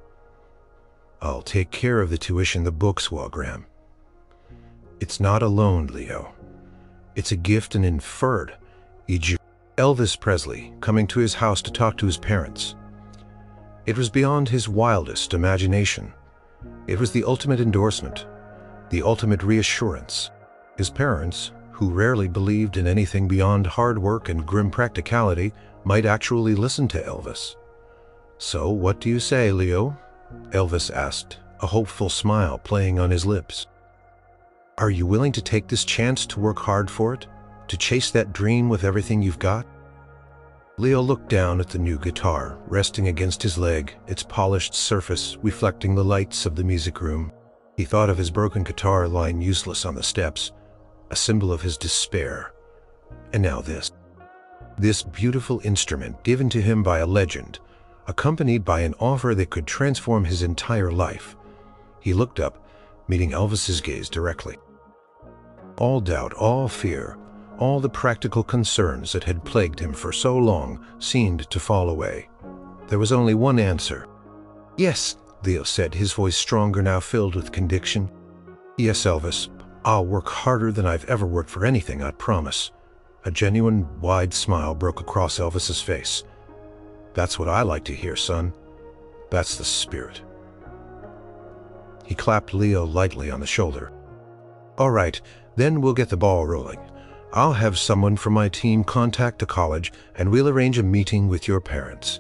I'll take care of the tuition, the books, Wagram. It's not a loan, Leo. It's a gift and inferred. Elvis Presley coming to his house to talk to his parents. It was beyond his wildest imagination. It was the ultimate endorsement, the ultimate reassurance. His parents, who rarely believed in anything beyond hard work and grim practicality, might actually listen to Elvis. So what do you say, Leo? Elvis asked, a hopeful smile playing on his lips. Are you willing to take this chance to work hard for it? To chase that dream with everything you've got? Leo looked down at the new guitar, resting against his leg, its polished surface reflecting the lights of the music room. He thought of his broken guitar lying useless on the steps, a symbol of his despair. And now this beautiful instrument given to him by a legend, accompanied by an offer that could transform his entire life. He looked up, meeting Elvis's gaze directly. All doubt, all fear, all the practical concerns that had plagued him for so long seemed to fall away. There was only one answer. Yes, Leo said, his voice stronger now, filled with conviction. Yes, Elvis, I'll work harder than I've ever worked for anything, I promise. A genuine, wide smile broke across Elvis's face. That's what I like to hear, son. That's the spirit. He clapped Leo lightly on the shoulder. All right, then we'll get the ball rolling. I'll have someone from my team contact the college and we'll arrange a meeting with your parents.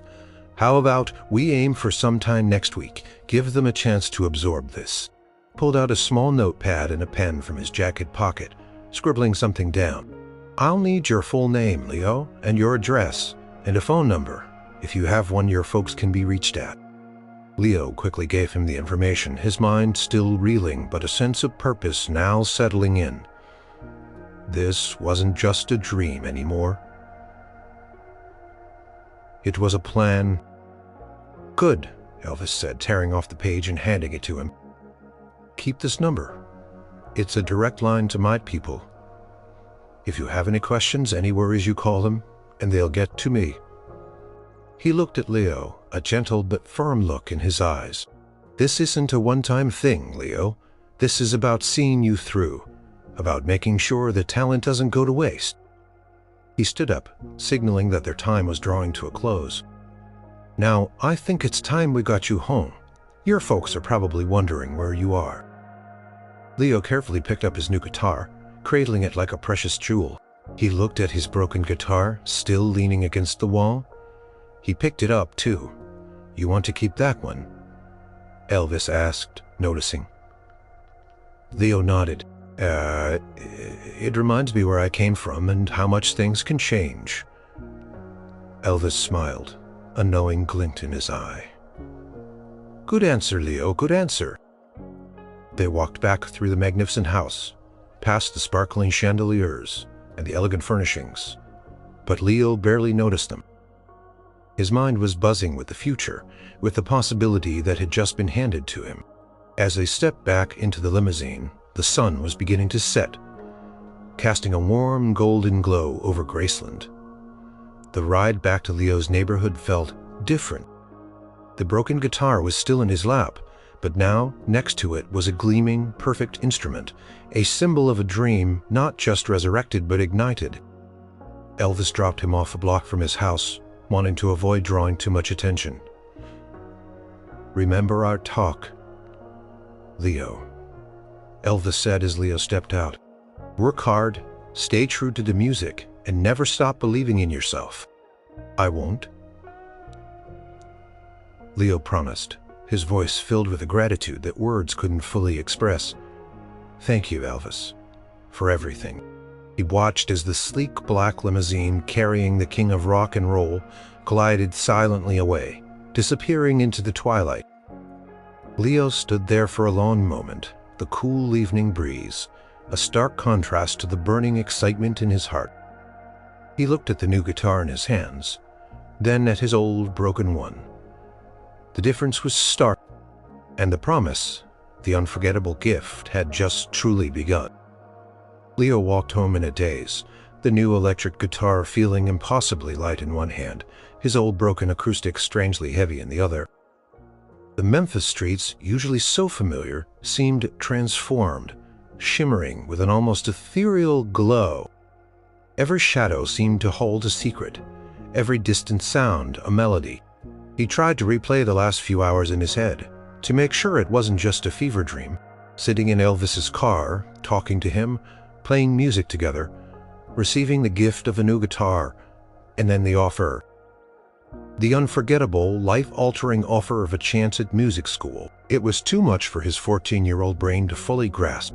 How about we aim for sometime next week? Give them a chance to absorb this. Pulled out a small notepad and a pen from his jacket pocket, scribbling something down. I'll need your full name, Leo, and your address, and a phone number. If you have one, your folks can be reached at. Leo quickly gave him the information, his mind still reeling, but a sense of purpose now settling in. This wasn't just a dream anymore. It was a plan. Good, Elvis said, tearing off the page and handing it to him. Keep this number. It's a direct line to my people. If you have any questions, any worries, you call them, and they'll get to me. He looked at Leo, a gentle but firm look in his eyes. This isn't a one-time thing, Leo. This is about seeing you through, about making sure the talent doesn't go to waste. He stood up, signaling that their time was drawing to a close. Now, I think it's time we got you home. Your folks are probably wondering where you are." Leo carefully picked up his new guitar, cradling it like a precious jewel. He looked at his broken guitar, still leaning against the wall. He picked it up, too. "You want to keep that one?" Elvis asked, noticing. Leo nodded. It reminds me where I came from and how much things can change." Elvis smiled, a knowing glint in his eye. "Good answer, Leo, good answer." They walked back through the magnificent house, past the sparkling chandeliers and the elegant furnishings, but Leo barely noticed them. His mind was buzzing with the future, with the possibility that had just been handed to him. As they stepped back into the limousine, the sun was beginning to set, casting a warm golden glow over Graceland. The ride back to Leo's neighborhood felt different. The broken guitar was still in his lap, but now, next to it, was a gleaming, perfect instrument, a symbol of a dream not just resurrected but ignited. Elvis dropped him off a block from his house, wanting to avoid drawing too much attention. "Remember our talk, Leo," Elvis said as Leo stepped out. "Work hard, stay true to the music, and never stop believing in yourself." "I won't," Leo promised, his voice filled with a gratitude that words couldn't fully express. "Thank you, Elvis, for everything." He watched as the sleek black limousine carrying the king of rock and roll glided silently away, disappearing into the twilight. Leo stood there for a long moment, the cool evening breeze, a stark contrast to the burning excitement in his heart. He looked at the new guitar in his hands, then at his old broken one. The difference was stark, and the promise, the unforgettable gift, had just truly begun. Leo walked home in a daze, the new electric guitar feeling impossibly light in one hand, his old broken acoustic strangely heavy in the other. The Memphis streets, usually so familiar, seemed transformed, shimmering with an almost ethereal glow. Every shadow seemed to hold a secret, every distant sound a melody. He tried to replay the last few hours in his head, to make sure it wasn't just a fever dream, sitting in Elvis's car, talking to him, playing music together, receiving the gift of a new guitar, and then the offer. The unforgettable, life-altering offer of a chance at music school. It was too much for his 14-year-old brain to fully grasp.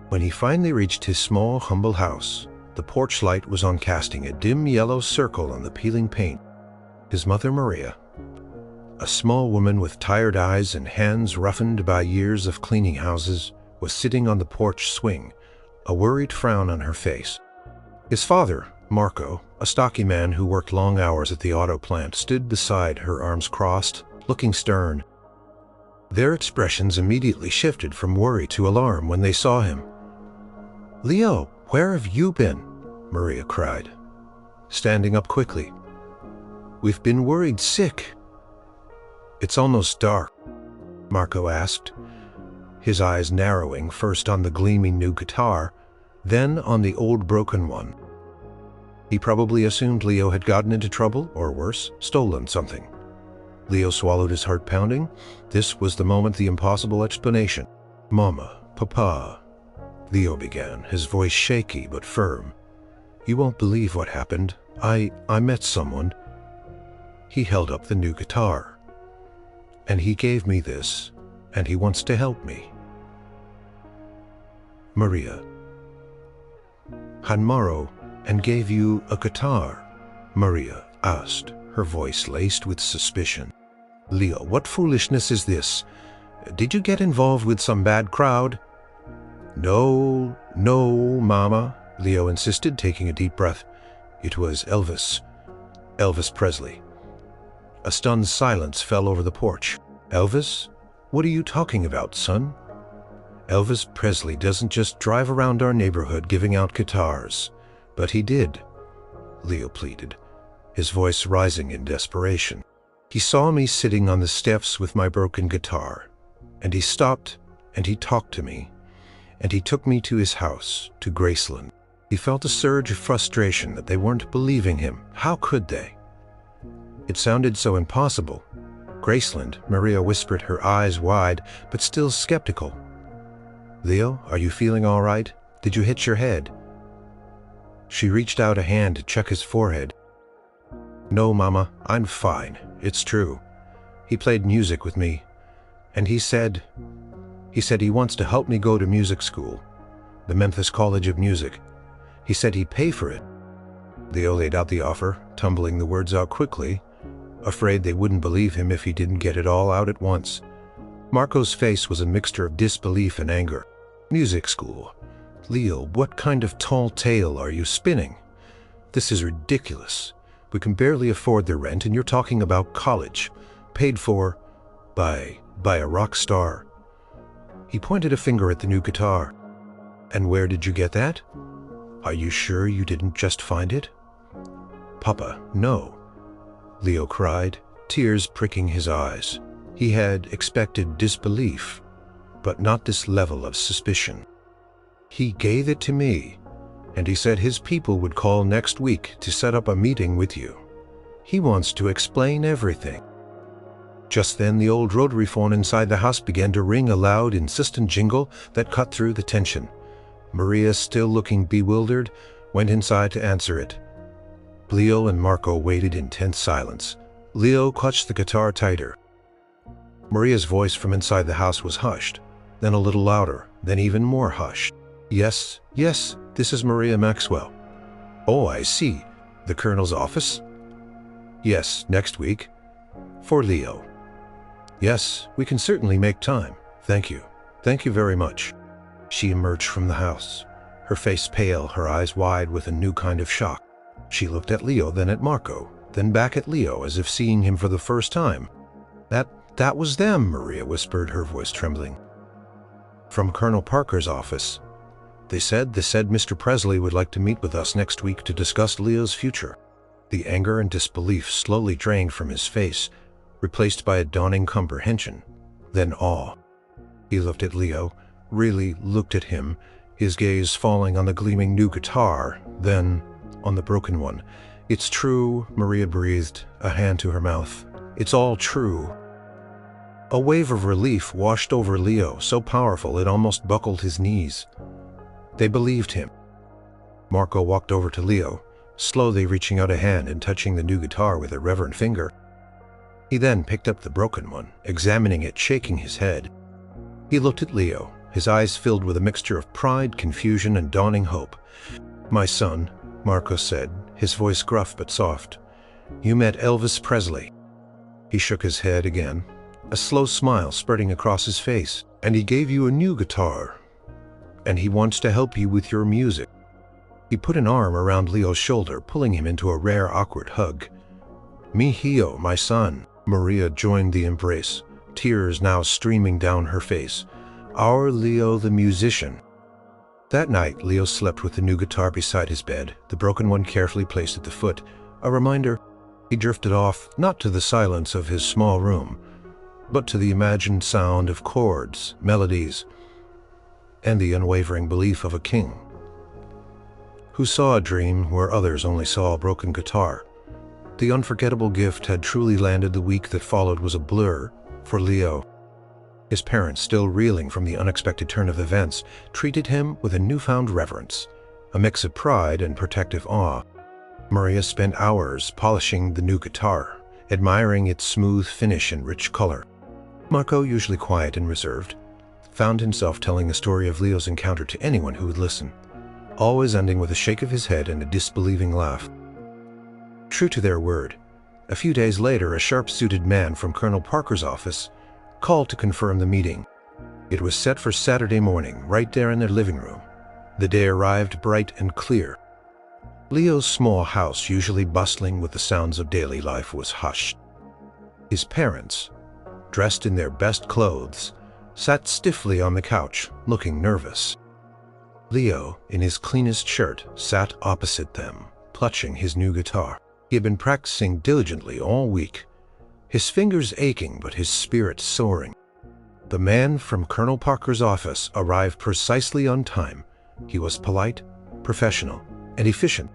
When he finally reached his small, humble house, the porch light was on, casting a dim yellow circle on the peeling paint. His mother, Maria, a small woman with tired eyes and hands roughened by years of cleaning houses, was sitting on the porch swing, a worried frown on her face. His father, Marco, a stocky man who worked long hours at the auto plant, stood beside her, arms crossed, looking stern. Their expressions immediately shifted from worry to alarm when they saw him. "Leo, where have you been?" Maria cried, standing up quickly. "We've been worried sick." "It's almost dark," Marco asked, his eyes narrowing first on the gleaming new guitar, then on the old broken one. He probably assumed Leo had gotten into trouble, or worse, stolen something. Leo swallowed, his heart pounding. This was the moment, the impossible explanation. "Mama, Papa," Leo began, his voice shaky but firm. "You won't believe what happened. I met someone." He held up the new guitar. "And he gave me this, and he wants to help me." Maria. "Hanmaro and gave you a guitar?" Maria asked, her voice laced with suspicion. "Leo, what foolishness is this? Did you get involved with some bad crowd?" No, Mama," Leo insisted, taking a deep breath. "It was Elvis Presley." A stunned silence fell over the porch. "Elvis? What are you talking about, son?" "Elvis Presley doesn't just drive around our neighborhood giving out guitars." "But he did," Leo pleaded, his voice rising in desperation. "He saw me sitting on the steps with my broken guitar, and he stopped and he talked to me, and he took me to his house, to Graceland." He felt a surge of frustration that they weren't believing him. How could they? It sounded so impossible. Graceland, Maria whispered, her eyes wide, but still skeptical. Leo, are you feeling all right? Did you hit your head? She reached out a hand to check his forehead. No, Mama, I'm fine. It's true. He played music with me, and he said he wants to help me go to music school, the Memphis College of Music. He said he'd pay for it. Leo laid out the offer, tumbling the words out quickly, afraid they wouldn't believe him if he didn't get it all out at once. Marco's face was a mixture of disbelief and anger. Music school? Leo, what kind of tall tale are you spinning? This is ridiculous. We can barely afford the rent, and you're talking about college, paid for by a rock star. He pointed a finger at the new guitar. And where did you get that? Are you sure you didn't just find it? Papa, no, Leo cried, tears pricking his eyes. He had expected disbelief, but not this level of suspicion. He gave it to me, and he said his people would call next week to set up a meeting with you. He wants to explain everything. Just then, the old rotary phone inside the house began to ring, a loud, insistent jingle that cut through the tension. Maria, still looking bewildered, went inside to answer it. Leo and Marco waited in tense silence. Leo clutched the guitar tighter. Maria's voice from inside the house was hushed, then a little louder, then even more hushed. Yes, yes, this is Maria Maxwell. Oh, I see. The Colonel's office? Yes, next week. For Leo. Yes, we can certainly make time. Thank you. Thank you very much. She emerged from the house, her face pale, her eyes wide with a new kind of shock. She looked at Leo, then at Marco, then back at Leo as if seeing him for the first time. That was them, Maria whispered, her voice trembling. From Colonel Parker's office. They said Mr. Presley would like to meet with us next week to discuss Leo's future. The anger and disbelief slowly drained from his face, replaced by a dawning comprehension, then awe. He looked at Leo, really looked at him, his gaze falling on the gleaming new guitar, then on the broken one. It's true, Maria breathed, a hand to her mouth. It's all true. A wave of relief washed over Leo, so powerful it almost buckled his knees. They believed him. Marco walked over to Leo, slowly reaching out a hand and touching the new guitar with a reverent finger. He then picked up the broken one, examining it, shaking his head. He looked at Leo, his eyes filled with a mixture of pride, confusion, and dawning hope. My son, Marco said, his voice gruff but soft, you met Elvis Presley. He shook his head again, a slow smile spreading across his face. And he gave you a new guitar. And he wants to help you with your music. He put an arm around Leo's shoulder, pulling him into a rare, awkward hug. Mihio, my son. Maria joined the embrace, tears now streaming down her face. Our Leo the musician. That night, Leo slept with the new guitar beside his bed, the broken one carefully placed at the foot, a reminder. He drifted off, not to the silence of his small room, but to the imagined sound of chords, melodies, and the unwavering belief of a king who saw a dream where others only saw a broken guitar. The unforgettable gift had truly landed. The week that followed was a blur for Leo. His parents, still reeling from the unexpected turn of events, treated him with a newfound reverence, a mix of pride and protective awe. Maria spent hours polishing the new guitar, admiring its smooth finish and rich color. Marco, usually quiet and reserved, found himself telling the story of Leo's encounter to anyone who would listen, always ending with a shake of his head and a disbelieving laugh. True to their word, a few days later, a sharp-suited man from Colonel Parker's office called to confirm the meeting. It was set for Saturday morning, right there in their living room. The day arrived bright and clear. Leo's small house, usually bustling with the sounds of daily life, was hushed. His parents, dressed in their best clothes, sat stiffly on the couch, looking nervous. Leo, in his cleanest shirt, sat opposite them, clutching his new guitar. He had been practicing diligently all week, his fingers aching but his spirit soaring. The man from Colonel Parker's office arrived precisely on time. He was polite, professional, and efficient.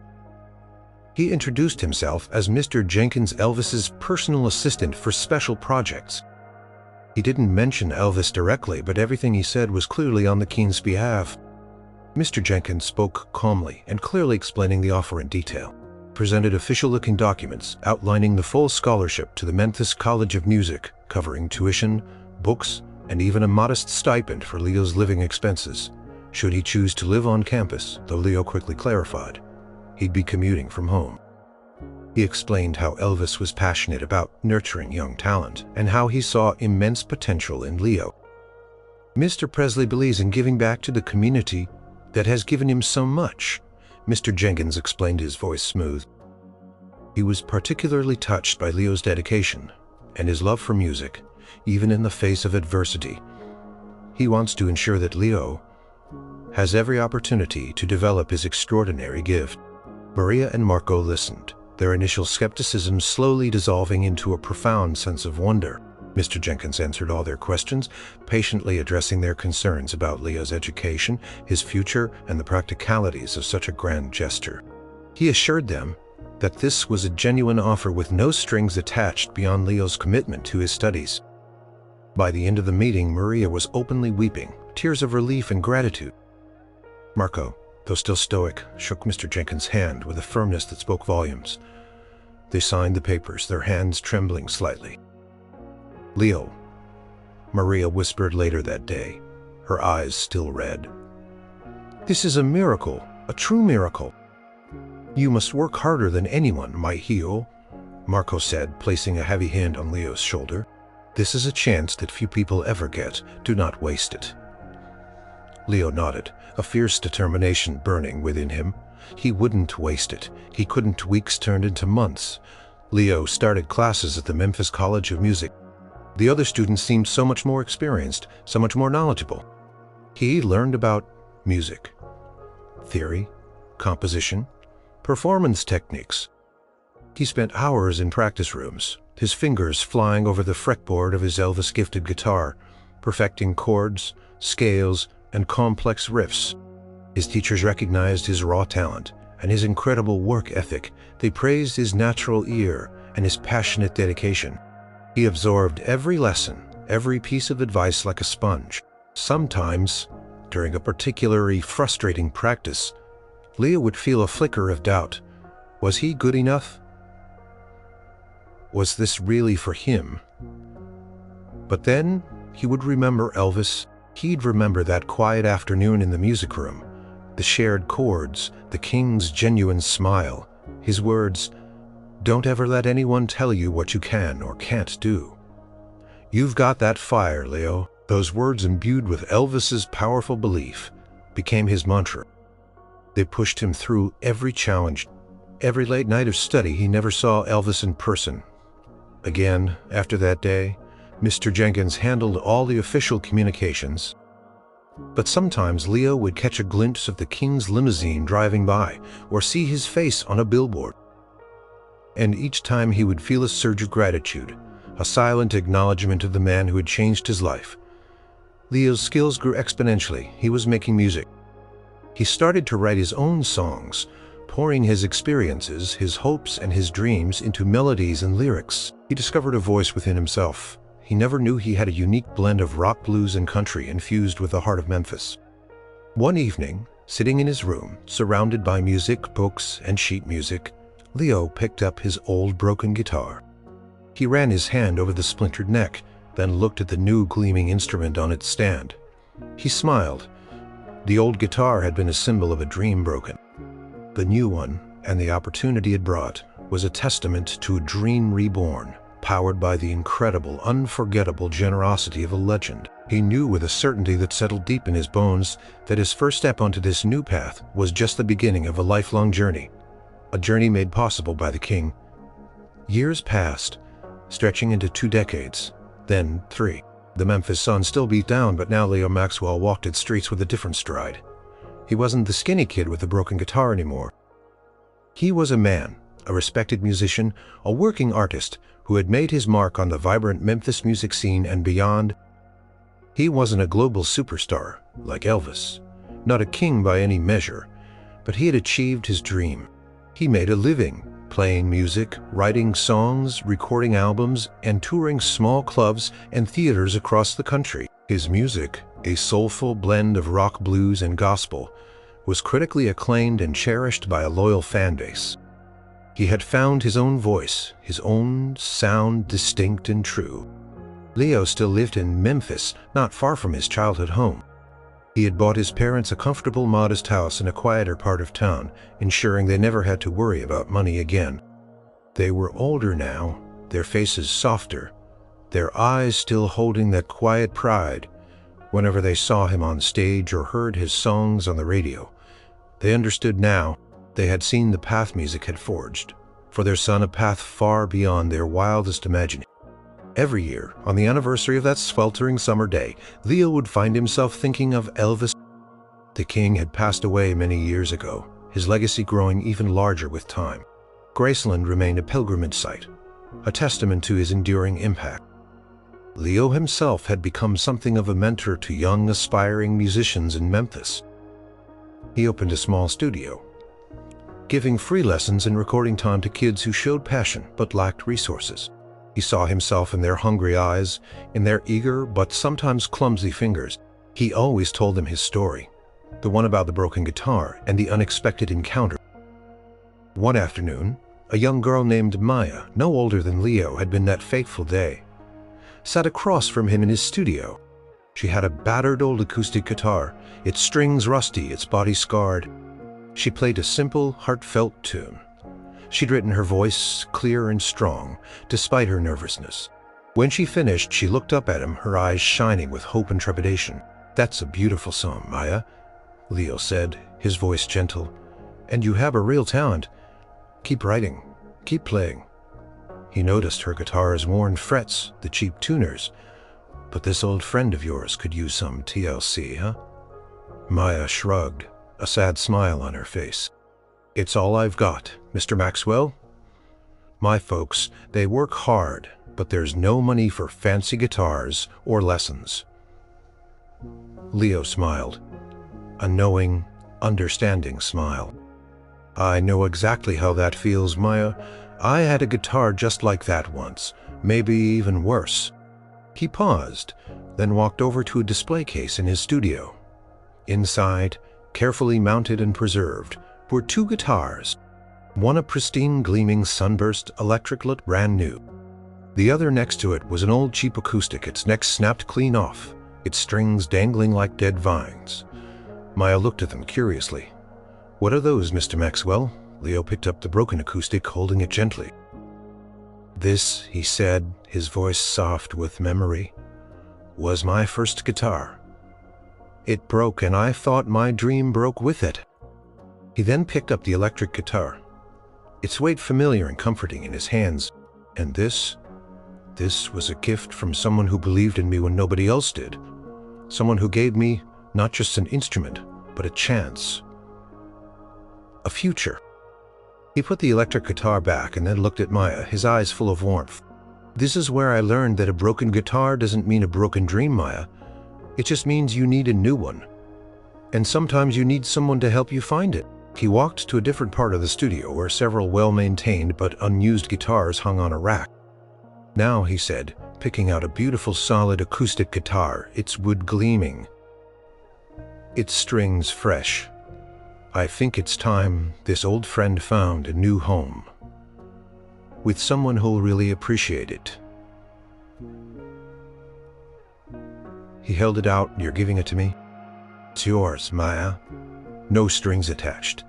He introduced himself as Mr. Jenkins, Elvis's personal assistant for special projects. He didn't mention Elvis directly, but everything he said was clearly on the king's behalf. Mr. Jenkins spoke calmly and clearly, explaining the offer in detail. Presented official-looking documents outlining the full scholarship to the Memphis College of Music, covering tuition, books, and even a modest stipend for Leo's living expenses, should he choose to live on campus, though Leo quickly clarified he'd be commuting from home. He explained how Elvis was passionate about nurturing young talent and how he saw immense potential in Leo. Mr. Presley believes in giving back to the community that has given him so much, Mr. Jenkins explained, his voice smooth. He was particularly touched by Leo's dedication and his love for music, even in the face of adversity. He wants to ensure that Leo has every opportunity to develop his extraordinary gift. Maria and Marco listened, their initial skepticism slowly dissolving into a profound sense of wonder. Mr. Jenkins answered all their questions, patiently addressing their concerns about Leo's education, his future, and the practicalities of such a grand gesture. He assured them that this was a genuine offer with no strings attached beyond Leo's commitment to his studies. By the end of the meeting, Maria was openly weeping, tears of relief and gratitude. Marco, though still stoic, shook Mr. Jenkins' hand with a firmness that spoke volumes. They signed the papers, their hands trembling slightly. Leo, Maria whispered later that day, her eyes still red. This is a miracle, a true miracle. You must work harder than anyone, my hero, Marco said, placing a heavy hand on Leo's shoulder. This is a chance that few people ever get. Do not waste it. Leo nodded, a fierce determination burning within him. He wouldn't waste it. He couldn't. Weeks turned into months. Leo started classes at the Memphis College of Music. The other students seemed so much more experienced, so much more knowledgeable. He learned about music, theory, composition, performance techniques. He spent hours in practice rooms, his fingers flying over the fretboard of his Elvis-gifted guitar, perfecting chords, scales, and complex riffs. His teachers recognized his raw talent and his incredible work ethic. They praised his natural ear and his passionate dedication. He absorbed every lesson, every piece of advice like a sponge. Sometimes, during a particularly frustrating practice, Leo would feel a flicker of doubt. Was he good enough? Was this really for him? But then he would remember Elvis. He'd remember that quiet afternoon in the music room, the shared chords, the king's genuine smile, his words, "Don't ever let anyone tell you what you can or can't do. You've got that fire, Leo." Those words, imbued with Elvis's powerful belief, became his mantra. They pushed him through every challenge. Every late night of study, he never saw Elvis in person. Again, after that day, Mr. Jenkins handled all the official communications. But sometimes Leo would catch a glimpse of the king's limousine driving by, or see his face on a billboard. And each time he would feel a surge of gratitude, a silent acknowledgement of the man who had changed his life. Leo's skills grew exponentially. He was making music. He started to write his own songs, pouring his experiences, his hopes, and his dreams into melodies and lyrics. He discovered a voice within himself. He never knew he had a unique blend of rock, blues, and country infused with the heart of Memphis. One evening, sitting in his room, surrounded by music, books, and sheet music, Leo picked up his old broken guitar. He ran his hand over the splintered neck, then looked at the new gleaming instrument on its stand. He smiled. The old guitar had been a symbol of a dream broken. The new one, and the opportunity it brought, was a testament to a dream reborn, powered by the incredible, unforgettable generosity of a legend. He knew with a certainty that settled deep in his bones that his first step onto this new path was just the beginning of a lifelong journey. A journey made possible by the king. Years passed, stretching into 2 decades, then 3. The Memphis sun still beat down, but now Leo Maxwell walked its streets with a different stride. He wasn't the skinny kid with the broken guitar anymore. He was a man, a respected musician, a working artist who had made his mark on the vibrant Memphis music scene and beyond. He wasn't a global superstar like Elvis, not a king by any measure, but he had achieved his dream. He made a living playing music, writing songs, recording albums, and touring small clubs and theaters across the country. His music, a soulful blend of rock, blues, and gospel, was critically acclaimed and cherished by a loyal fan base. He had found his own voice, his own sound, distinct and true. Leo still lived in Memphis, not far from his childhood home. He had bought his parents a comfortable, modest house in a quieter part of town, ensuring they never had to worry about money again. They were older now, their faces softer, their eyes still holding that quiet pride. Whenever they saw him on stage or heard his songs on the radio, they understood now they had seen the path music had forged, for their son a path far beyond their wildest imagining. Every year, on the anniversary of that sweltering summer day, Leo would find himself thinking of Elvis. The king had passed away many years ago, his legacy growing even larger with time. Graceland remained a pilgrimage site, a testament to his enduring impact. Leo himself had become something of a mentor to young, aspiring musicians in Memphis. He opened a small studio, giving free lessons and recording time to kids who showed passion but lacked resources. He saw himself in their hungry eyes, in their eager but sometimes clumsy fingers. He always told them his story, the one about the broken guitar and the unexpected encounter. One afternoon, a young girl named Maya, no older than Leo had been that fateful day, sat across from him in his studio. She had a battered old acoustic guitar, its strings rusty, its body scarred. She played a simple, heartfelt tune. She'd written her voice clear and strong, despite her nervousness. When she finished, she looked up at him, her eyes shining with hope and trepidation. "That's a beautiful song, Maya," Leo said, his voice gentle. "And you have a real talent. Keep writing, keep playing." He noticed her guitar's worn frets, the cheap tuners. "But this old friend of yours could use some TLC, huh?" Maya shrugged, a sad smile on her face. "It's all I've got, Mr. Maxwell. My folks, they work hard, but there's no money for fancy guitars or lessons." Leo smiled, a knowing, understanding smile. "I know exactly how that feels, Maya. I had a guitar just like that once, maybe even worse." He paused, then walked over to a display case in his studio. Inside, carefully mounted and preserved, were two guitars, one a pristine, gleaming, sunburst, electric-lit, brand new. The other next to it was an old cheap acoustic, its neck snapped clean off, its strings dangling like dead vines. Maya looked at them curiously. "What are those, Mr. Maxwell?" Leo picked up the broken acoustic, holding it gently. "This," he said, his voice soft with memory, "was my first guitar. It broke, and I thought my dream broke with it." He then picked up the electric guitar, its weight familiar and comforting in his hands. "And this was a gift from someone who believed in me when nobody else did. Someone who gave me not just an instrument, but a chance. A future." He put the electric guitar back and then looked at Maya, his eyes full of warmth. "This is where I learned that a broken guitar doesn't mean a broken dream, Maya. It just means you need a new one. And sometimes you need someone to help you find it." He walked to a different part of the studio where several well-maintained but unused guitars hung on a rack. "Now," he said, picking out a beautiful solid acoustic guitar, its wood gleaming, its strings fresh, "I think it's time this old friend found a new home, with someone who'll really appreciate it." He held it out. "You're giving it to me?" "It's yours, Maya. No strings attached.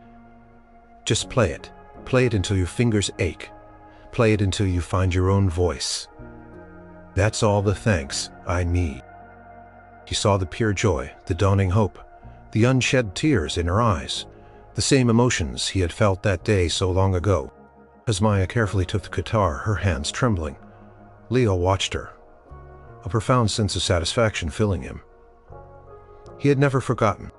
Just play it. Play it until your fingers ache. Play it until you find your own voice. That's all the thanks I need." He saw the pure joy, the dawning hope, the unshed tears in her eyes, the same emotions he had felt that day so long ago. As Maya carefully took the guitar, her hands trembling, Leo watched her, a profound sense of satisfaction filling him. He had never forgotten.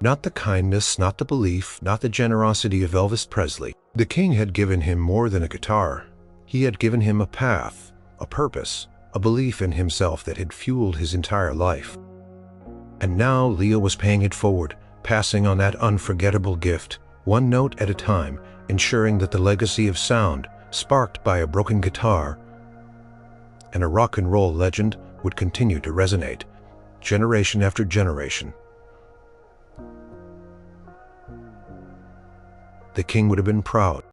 Not the kindness, not the belief, not the generosity of Elvis Presley. The king had given him more than a guitar. He had given him a path, a purpose, a belief in himself that had fueled his entire life. And now Leo was paying it forward, passing on that unforgettable gift, one note at a time, ensuring that the legacy of sound, sparked by a broken guitar and a rock and roll legend, would continue to resonate, generation after generation. The king would have been proud.